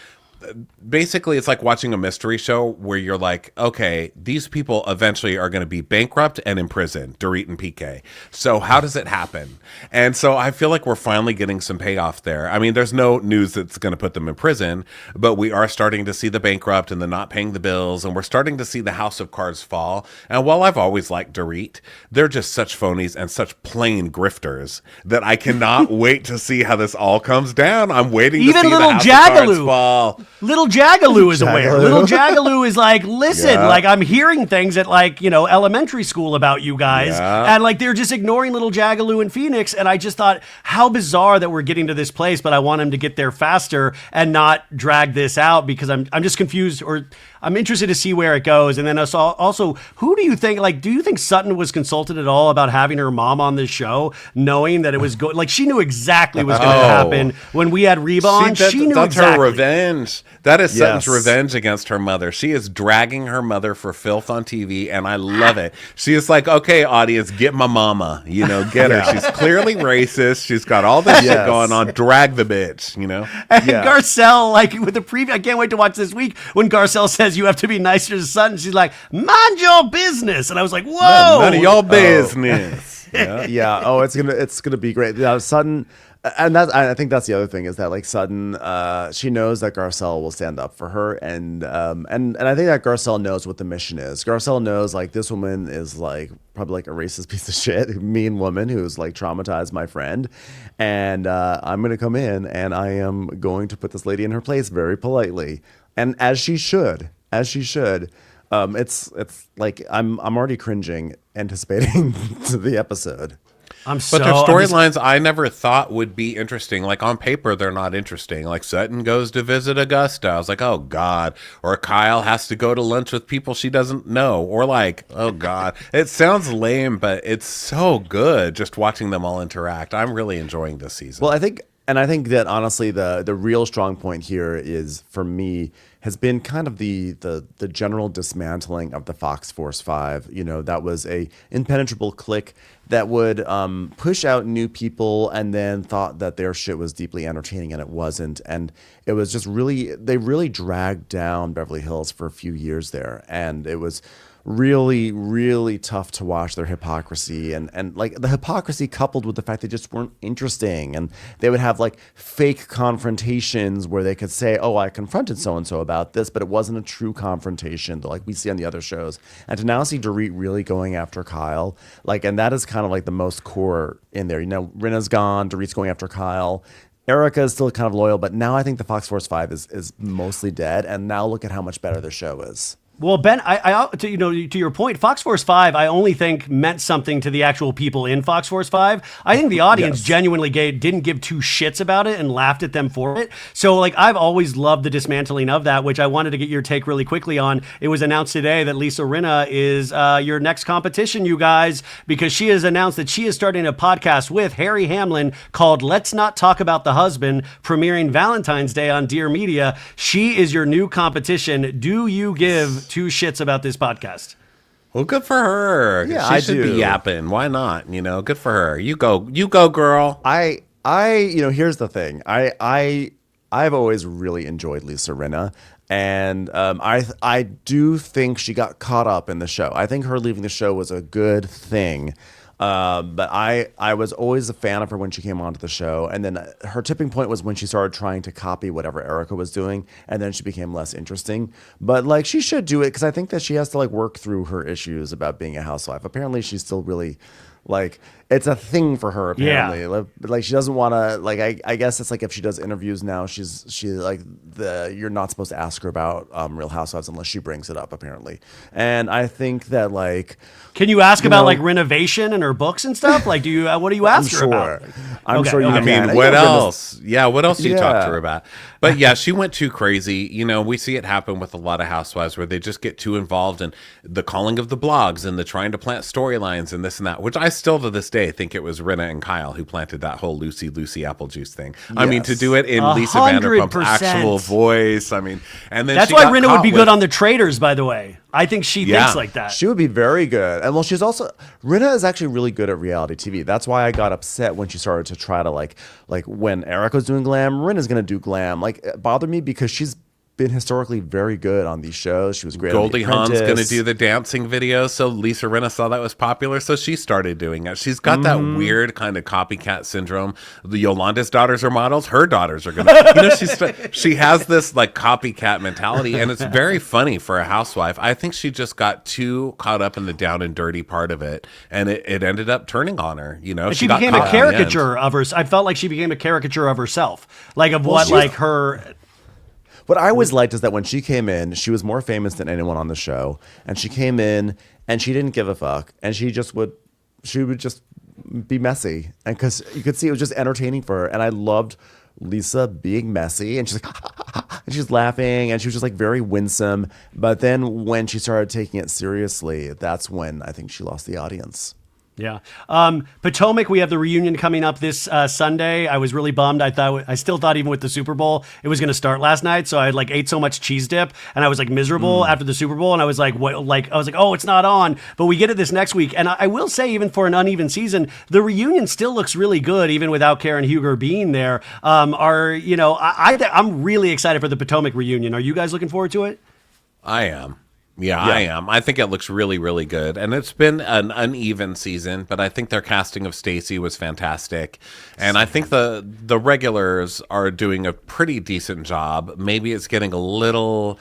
basically it's like watching a mystery show where you're like, okay, these people eventually are going to be bankrupt and in prison, Dorit and PK. So how does it happen? And so I feel like we're finally getting some payoff there. I mean, there's no news that's going to put them in prison, but we are starting to see the bankrupt and the not paying the bills, and we're starting to see the house of cards fall. And while I've always liked Dorit, they're just such phonies and such plain grifters that I cannot wait to see how this all comes down. I'm waiting to see the house of cards fall. Little Jagaloo is aware. Little Jagaloo is like, listen, like, I'm hearing things at like, elementary school about you guys. And like, they're just ignoring little Jagaloo in Phoenix. And I just thought, how bizarre that we're getting to this place, but I want him to get there faster and not drag this out, because I'm just confused, or I'm interested to see where it goes. And then also, who do you think, like, do you think Sutton was consulted at all about having her mom on this show, knowing that it was like, she knew exactly what was going to happen when we had Reba on? She knew that's exactly. Her revenge. That is Sutton's revenge against her mother. She is dragging her mother for filth on TV, and I love it. She is like, okay, audience, get my mama, get her. She's clearly racist. She's got all this shit going on. Drag the bitch, And Garcelle, like, with the preview, I can't wait to watch this week when Garcelle says you have to be nicer to Sutton. She's like, mind your business. And I was like, whoa. None of your business. Yeah. Oh, it's gonna be great. Sutton, and I think that's the other thing, is that, like, Sutton, she knows that Garcelle will stand up for her, and I think that Garcelle knows what the mission is. Garcelle knows, like, this woman is like probably like a racist piece of shit, mean woman who's like traumatized my friend. And I'm going to come in and I am going to put this lady in her place very politely. And as she should. It's like I'm already cringing anticipating to the episode. But their storylines I never thought would be interesting. Like on paper, they're not interesting. Like Sutton goes to visit Augusta. I was like, oh God. Or Kyle has to go to lunch with people she doesn't know. Or like, oh God. It sounds lame, but it's so good just watching them all interact. I'm really enjoying this season. Well, I think that honestly, the real strong point here is for me has been kind of the general dismantling of the Fox Force 5. You know, that was a impenetrable clique that would push out new people and then thought that their shit was deeply entertaining, and it wasn't. And it was just they really dragged down Beverly Hills for a few years there, and it was really, really tough to watch their hypocrisy and like the hypocrisy coupled with the fact they just weren't interesting. And they would have like fake confrontations where they could say, oh, I confronted so-and-so about this, but it wasn't a true confrontation like we see on the other shows. And to now see Dorit really going after Kyle, like, and that is kind of like the most core in there. You know, Rinna's gone, Dorit's going after Kyle. Erica is still kind of loyal, but now I think the Fox Force 5 is mostly dead. And now look at how much better their show is. Well, Ben, to your point, Fox Force 5, I only think meant something to the actual people in Fox Force 5. I think the audience genuinely didn't give two shits about it and laughed at them for it. So, like, I've always loved the dismantling of that, which I wanted to get your take really quickly on. It was announced today that Lisa Rinna is your next competition, you guys, because she has announced that she is starting a podcast with Harry Hamlin called Let's Not Talk About the Husband, premiering Valentine's Day on Dear Media. She is your new competition. Do you give two shits about this podcast? Well, good for her. Yeah, she I should do. be yapping. Why not? You know, good for her. You go, girl. Here's the thing. I've always really enjoyed Lisa Rinna, and I do think she got caught up in the show. I think her leaving the show was a good thing. But I was always a fan of her when she came onto the show. And then her tipping point was when she started trying to copy whatever Erica was doing. And then she became less interesting. But like, she should do it because I think that she has to like work through her issues about being a housewife. Apparently she's still really like, it's a thing for her apparently. Yeah. Like she doesn't want to, like, I guess it's like if she does interviews now, you're not supposed to ask her about Real Housewives unless she brings it up apparently. And I think that like, can you ask about like renovation and her books and stuff? Like, what do you ask her about? I'm sure you I can. mean, what else? Yeah, what else do you talk Yeah. to her about? But yeah, she went too crazy. You know, we see it happen with a lot of housewives where they just get too involved in the calling of the blogs and the trying to plant storylines and this and that, which I still to this day think it was Rinna and Kyle who planted that whole Lucy apple juice thing. I mean, to do it in Lisa Vanderpump's 100%. actual voice. I mean, and then That's she why got Rinna caught would be with- good on The Traitors, by the way. I think she thinks like that. She would be very good. And well, Rinna is actually really good at reality TV. That's why I got upset when she started to try to like when Eric was doing glam, Rinna's going to do glam. Like, it bothered me because she's been historically very good on these shows. She was great Goldie on The Hawn's going to Apprentice. do the dancing videos, so Lisa Rinna saw that was popular, so she started doing it. She's got that weird kind of copycat syndrome. The Yolanda's daughters are models. Her daughters are going to, she has this like copycat mentality, and it's very funny for a housewife. I think she just got too caught up in the down and dirty part of it, and it ended up turning on her. You know, And she got became a caught in the end. caricature of her. I felt like she became a caricature of herself, like of what like her. What I always liked is that when she came in, she was more famous than anyone on the show, and she came in and she didn't give a fuck, and she would just be messy, and because you could see it was just entertaining for her, and I loved Lisa being messy, and she's like, and she's laughing, and she was just like very winsome. But then when she started taking it seriously, that's when I think she lost the audience. Yeah. Potomac, we have the reunion coming up this Sunday. I was really bummed. I still thought even with the Super Bowl, it was going to start last night. So I like ate so much cheese dip and I was like miserable after the Super Bowl. And I was like, oh, it's not on, but we get it this next week. And I will say, even for an uneven season, the reunion still looks really good, even without Karen Huger being there. I'm really excited for the Potomac reunion. Are you guys looking forward to it? I am. Yeah, I am. I think it looks really, really good. And it's been an uneven season, but I think their casting of Stacey was fantastic. And I think the regulars are doing a pretty decent job. Maybe it's getting a little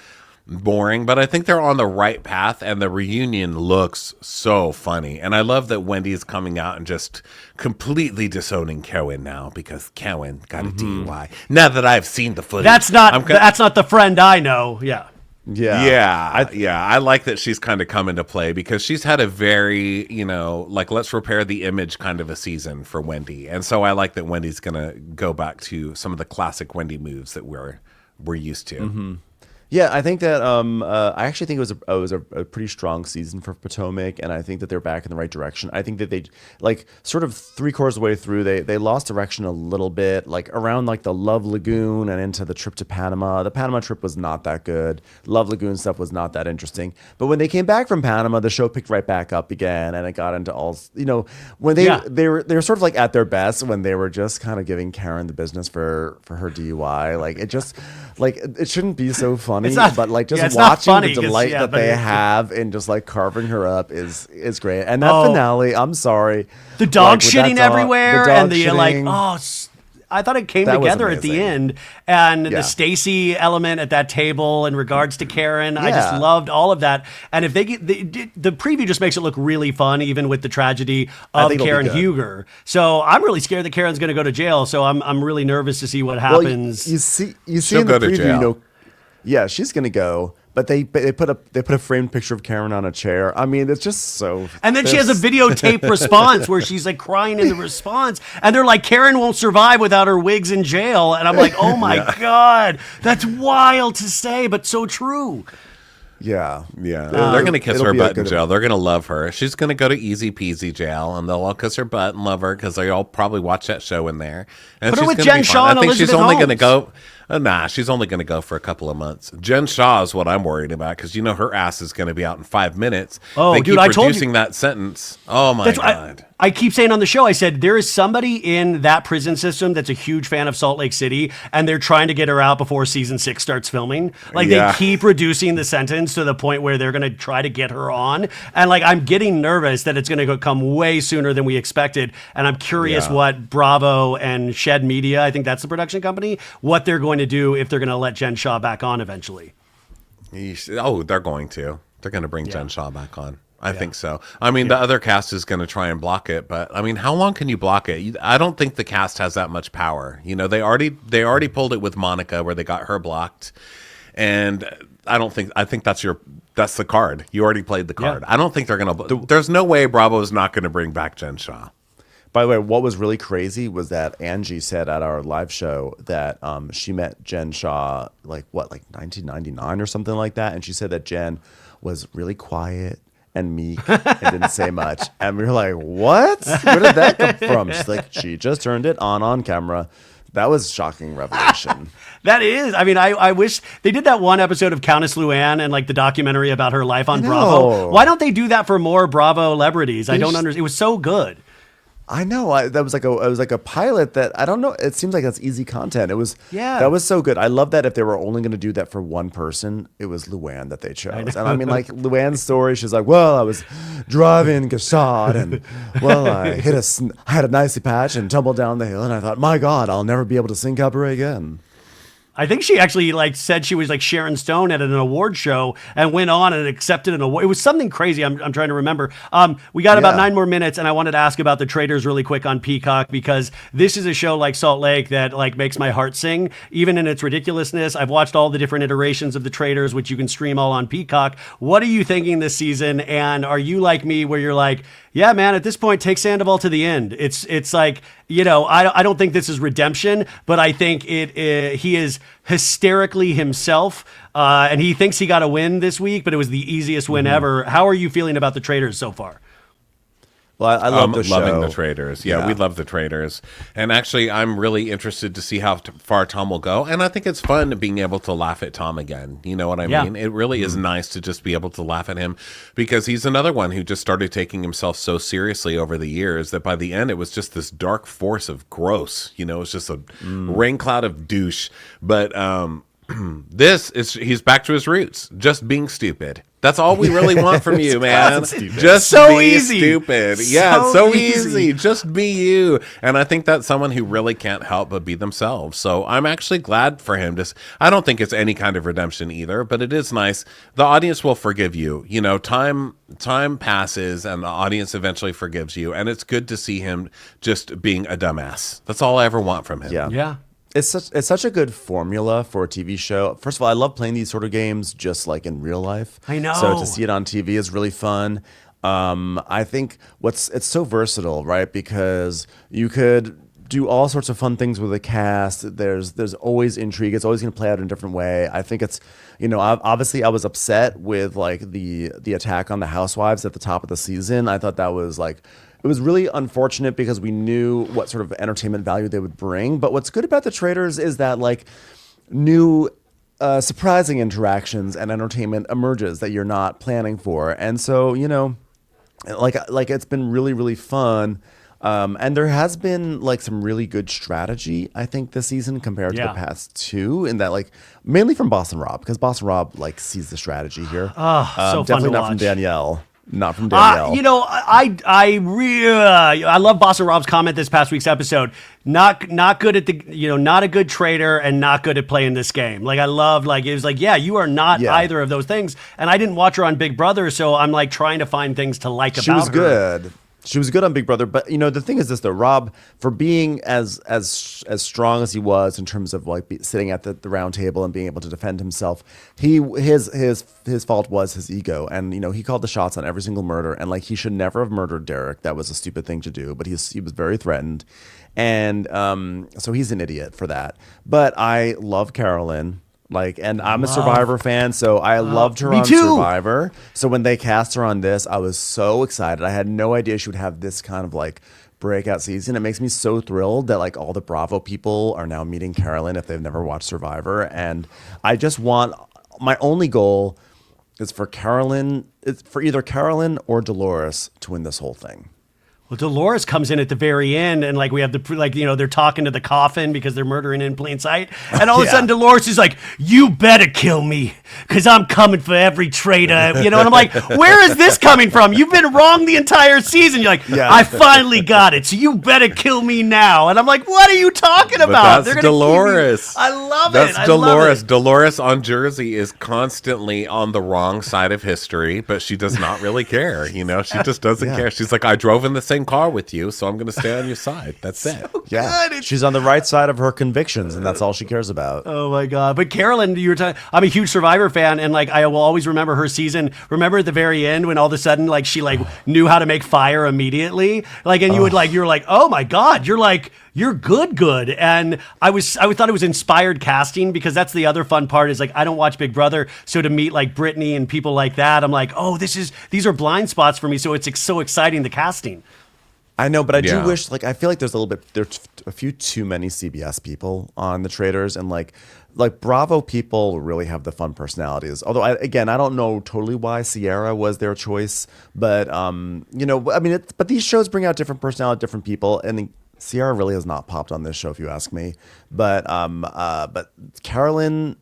boring, but I think they're on the right path, and the reunion looks so funny. And I love that Wendy's coming out and just completely disowning Cohen now because Cohen got a DUI. Now that I've seen the footage, That's not the friend I know. Yeah. I like that she's kind of come into play because she's had a very, like, let's repair the image kind of a season for Wendy. And so I like that Wendy's going to go back to some of the classic Wendy moves that we're used to. Yeah, I think that I actually think it was a pretty strong season for Potomac, and I think that they're back in the right direction. I think that they, like, sort of 3/4 of the way through, they lost direction a little bit, like around like the Love Lagoon and into the trip to Panama. The Panama trip was not that good. Love Lagoon stuff was not that interesting. But when they came back from Panama, the show picked right back up again, and it got into all, when they were sort of like at their best when they were just kind of giving Karen the business for her DUI. Like it just, like it shouldn't be so funny. But like just watching the delight that they have in just like carving her up is great. And that finale, I'm sorry, the dog shitting everywhere, and I thought it came together at the end, and the Stacy element at that table in regards to Karen. I just loved all of that. And if the preview just makes it look really fun, even with the tragedy of Karen Huger. So I'm really scared that Karen's going to go to jail. So I'm really nervous to see what happens. Well, you see in the preview, yeah, she's gonna go, but they put a framed picture of Karen on a chair. I mean, it's just so. And then she has a videotape response where she's like crying in the response, and they're like, Karen won't survive without her wigs in jail, and I'm like, oh my god, that's wild to say, but so true. Yeah. They're going to kiss her butt in jail. They're going to love her. She's going to go to easy peasy jail, and they'll all kiss her butt and love her because they all probably watch that show in there. And Put her she's with gonna Jen be fun. Shaw and I think she's Elizabeth only going to Holmes. go. She's only going to go for a couple of months. Jen Shaw is what I'm worried about because her ass is going to be out in 5 minutes. Oh, they dude, keep I told reducing you that sentence. Oh my god. I keep saying on the show, I said, there is somebody in that prison system that's a huge fan of Salt Lake City, and they're trying to get her out before season 6 starts filming. Like, they keep reducing the sentence to the point where they're going to try to get her on. And, like, I'm getting nervous that it's going to come way sooner than we expected. And I'm curious what Bravo and Shed Media, I think that's the production company, what they're going to do if they're going to let Jen Shaw back on eventually. Oh, they're going to. They're going to bring Jen Shaw back on. I think so. I mean, the other cast is going to try and block it, but I mean, how long can you block it? I don't think the cast has that much power. They already pulled it with Monica where they got her blocked, and I think that's the card. You already played the card. I don't think they're going to. There's no way Bravo is not going to bring back Jen Shaw. By the way, what was really crazy was that Angie said at our live show that she met Jen Shaw like 1999 or something like that, and she said that Jen was really quiet and meek and didn't say much. And we were like, what? Where did that come from? She's like, she just turned it on camera. That was a shocking revelation. That is. I mean, I wish they did that one episode of Countess Luann and like the documentary about her life on Bravo. Why don't they do that for more Bravo celebrities? I don't understand. It was so good. I know. That was like a pilot that I don't know. It seems like that's easy content. That was so good. I love that if they were only going to do that for one person, it was Luann that they chose. And I mean, like Luann's story, she's like, well, I was driving Gashad and I had a nicey patch and tumbled down the hill. And I thought, my God, I'll never be able to sing cabaret again. I think she actually said she was like Sharon Stone at an award show and went on and accepted an award. It was something crazy. I'm trying to remember. We got about 9 more minutes, and I wanted to ask about The Traitors really quick on Peacock because this is a show like Salt Lake that makes my heart sing, even in its ridiculousness. I've watched all the different iterations of The Traitors, which you can stream all on Peacock. What are you thinking this season? And are you like me, where you're like, yeah, man, at this point, take Sandoval to the end. It's like, I don't think this is redemption, but I think he is hysterically himself, and he thinks he got a win this week, but it was the easiest win ever. How are you feeling about The Traitors so far? Well, I love the show. Loving The Traitors. Yeah, we love The Traitors. And actually, I'm really interested to see how far Tom will go. And I think it's fun being able to laugh at Tom again. You know what I mean? It really is nice to just be able to laugh at him because he's another one who just started taking himself so seriously over the years that by the end, it was just this dark force of gross. It's just a rain cloud of douche. But he's back to his roots, just being stupid. That's all we really want from you, man. Just so be easy. stupid. Yeah, it's so easy. Just be you. And I think that's someone who really can't help but be themselves. So I'm actually glad for him. I don't think it's any kind of redemption either, but it is nice. The audience will forgive you. You know, time passes and the audience eventually forgives you. And it's good to see him just being a dumbass. That's all I ever want from him. Yeah. It's such a good formula for a TV show. First of all, I love playing these sort of games just like in real life. I know. So to see it on TV is really fun. I think it's so versatile, right? Because you could do all sorts of fun things with the cast. There's always intrigue. It's always going to play out in a different way. I think it's, obviously I was upset with like the attack on the housewives at the top of the season. I thought that was like, it was really unfortunate because we knew what sort of entertainment value they would bring. But what's good about the Traitors is that like new surprising interactions and entertainment emerges that you're not planning for. And so, like it's been really, really fun. And there has been like some really good strategy, I think, this season compared to the past two, in that like mainly from Boston Rob, because Boston Rob like sees the strategy here. So fun definitely to not watch. from Danielle. Not from Danielle. I love Boston Rob's comment this past week's episode. Not good at not a good trader and not good at playing this game. Like I loved, like it was like, yeah, you are not either of those things. And I didn't watch her on Big Brother, so I'm like trying to find things to like about her. She was good. She was good on Big Brother, but the thing is this though, Rob, for being as strong as he was in terms of like sitting at the round table and being able to defend himself, his fault was his ego, and he called the shots on every single murder, and like he should never have murdered Derek. That was a stupid thing to do, but he was very threatened, and so he's an idiot for that. But I love Carolyn. And I'm a Survivor fan, so I loved her on Survivor. So when they cast her on this, I was so excited. I had no idea she would have this kind of like breakout season. It makes me so thrilled that like all the Bravo people are now meeting Carolyn if they've never watched Survivor. And I just want, my only goal is for either Carolyn or Dolores to win this whole thing. Well, Dolores comes in at the very end, and like we have they're talking to the coffin because they're murdering in plain sight, and all of a sudden Dolores is like, "You better kill me, cause I'm coming for every traitor," and I'm like, "Where is this coming from? You've been wrong the entire season." You're like, "I finally got it, so you better kill me now," and I'm like, "What are you talking about?" That's Dolores. I love it. That's Dolores. Dolores on Jersey is constantly on the wrong side of history, but she does not really care. She just doesn't care. She's like, I drove in the same car with you, so I'm going to stay on your side. That's it. Yeah, she's on the right side of her convictions, and that's all she cares about. Oh my God! But Carolyn, I'm a huge Survivor fan, and like I will always remember her season. Remember at the very end when all of a sudden like she like knew how to make fire immediately, like, and you were like, oh my God, you're good. And I thought it was inspired casting, because that's the other fun part is like, I don't watch Big Brother. So to meet like Brittany and people like that, I'm like, oh, these are blind spots for me. So it's so exciting, the casting. I know, but I do wish, like, I feel like there's a few too many CBS people on the Traitors, and like Bravo people really have the fun personalities. Although I don't know totally why Sierra was their choice, but but these shows bring out different personalities, different people, and Sierra really has not popped on this show, if you ask me. But Carolyn,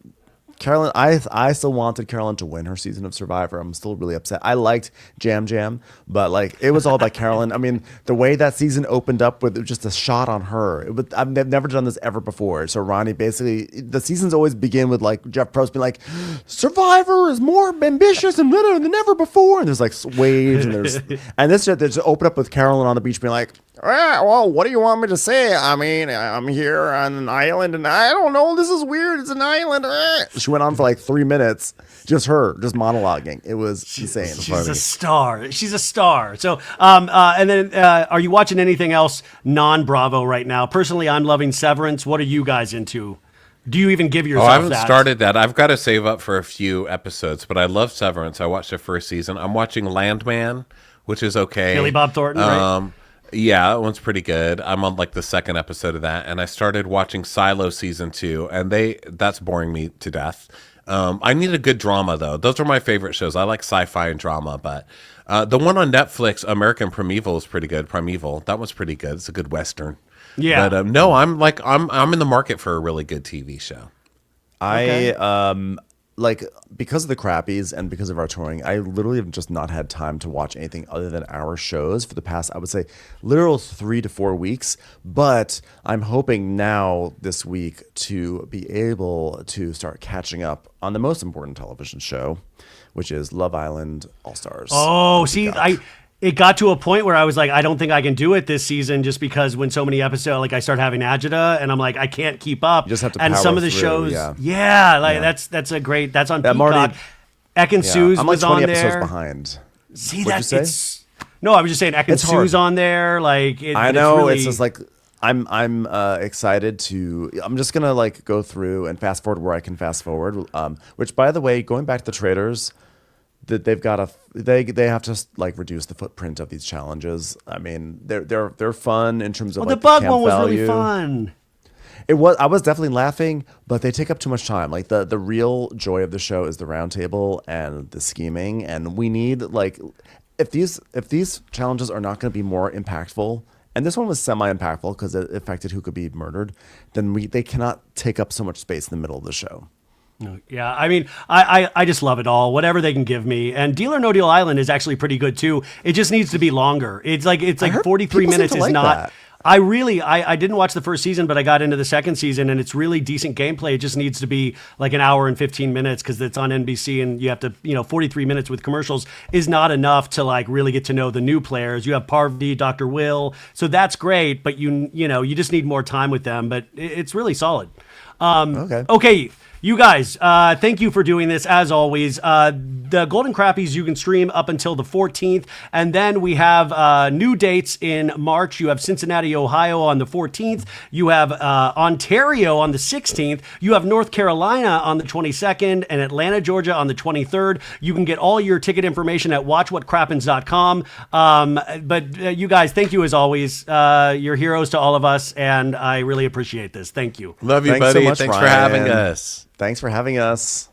I still wanted Carolyn to win her season of Survivor. I'm still really upset. I liked Jam, but like it was all about Carolyn. I mean, the way that season opened up with just a shot on her, I've never done this ever before. So Ronnie, basically, the seasons always begin with like Jeff Probst being like, "Survivor is more ambitious and better than ever before," and there's like waves and this shit, they just open up with Carolyn on the beach being like, well, what do you want me to say? I mean, I'm here on an island, and I don't know. This is weird. It's an island. She went on for like 3 minutes, just monologuing. It was insane. She's a star. She's a star. So, and then, are you watching anything else non-Bravo right now? Personally, I'm loving Severance. What are you guys into? Do you even give yourself I haven't that? started that. I've got to save up for a few episodes, but I love Severance. I watched the first season. I'm watching Landman, which is okay. Billy Bob Thornton, right? Yeah, that one's pretty good. I'm on like the second episode of that, and I started watching Silo season 2, and that's boring me to death. I need a good drama though. Those are my favorite shows. I like sci-fi and drama, but the one on Netflix, American Primeval, is pretty good. Primeval, that one's pretty good. It's a good Western. Yeah. But no, I'm in the market for a really good TV show. Okay. Like because of the crappies and because of our touring, I literally have just not had time to watch anything other than our shows for the past, I would say, literal 3 to 4 weeks. But I'm hoping now this week to be able to start catching up on the most important television show, which is Love Island All Stars. Oh, see, it got to a point where I was like, I don't think I can do it this season, just because when so many episodes, like I start having agita, and I'm like, I can't keep up. You just have to and power some of the through, shows, that's a great. That's on Peacock. Marty- Ek and Sue's I'm like was 20 on episodes there. behind. See What'd that? you say? It's no, I was just saying Ek and It's hard. Sue's on there. Like I know, it's it's just like I'm excited to. I'm just gonna like go through and fast forward where I can fast forward. Which, by the way, going back to the traders, that they've got they have to like reduce the footprint of these challenges. I mean, they're fun in terms of well, like the bug camp one was value. really fun. It was. I was definitely laughing, but they take up too much time. Like the real joy of the show is the round table and the scheming, and we need like if these challenges are not going to be more impactful, and this one was semi-impactful because it affected who could be murdered, then they cannot take up so much space in the middle of the show. Yeah, I mean, I just love it all. Whatever they can give me, and Deal or No Deal Island is actually pretty good too. It just needs to be longer. It's like heard 43 people seem minutes to is like not. that. I didn't watch the first season, but I got into the second season, and it's really decent gameplay. It just needs to be like an hour and 15 minutes because it's on NBC, and you have to 43 minutes with commercials is not enough to like really get to know the new players. You have Parvati, Dr. Will, so that's great, but you just need more time with them. But it's really solid. Okay. You guys, thank you for doing this as always. The Golden Crappies you can stream up until the 14th, and then we have new dates in March. You have Cincinnati, Ohio on the 14th. You have Ontario on the 16th. You have North Carolina on the 22nd, and Atlanta, Georgia on the 23rd. You can get all your ticket information at watchwhatcrappens.com. But you guys, thank you as always. You're heroes to all of us, and I really appreciate this. Thank you. Love you, Thanks so buddy. much, Thanks for Ryan. having us. Thanks for having us.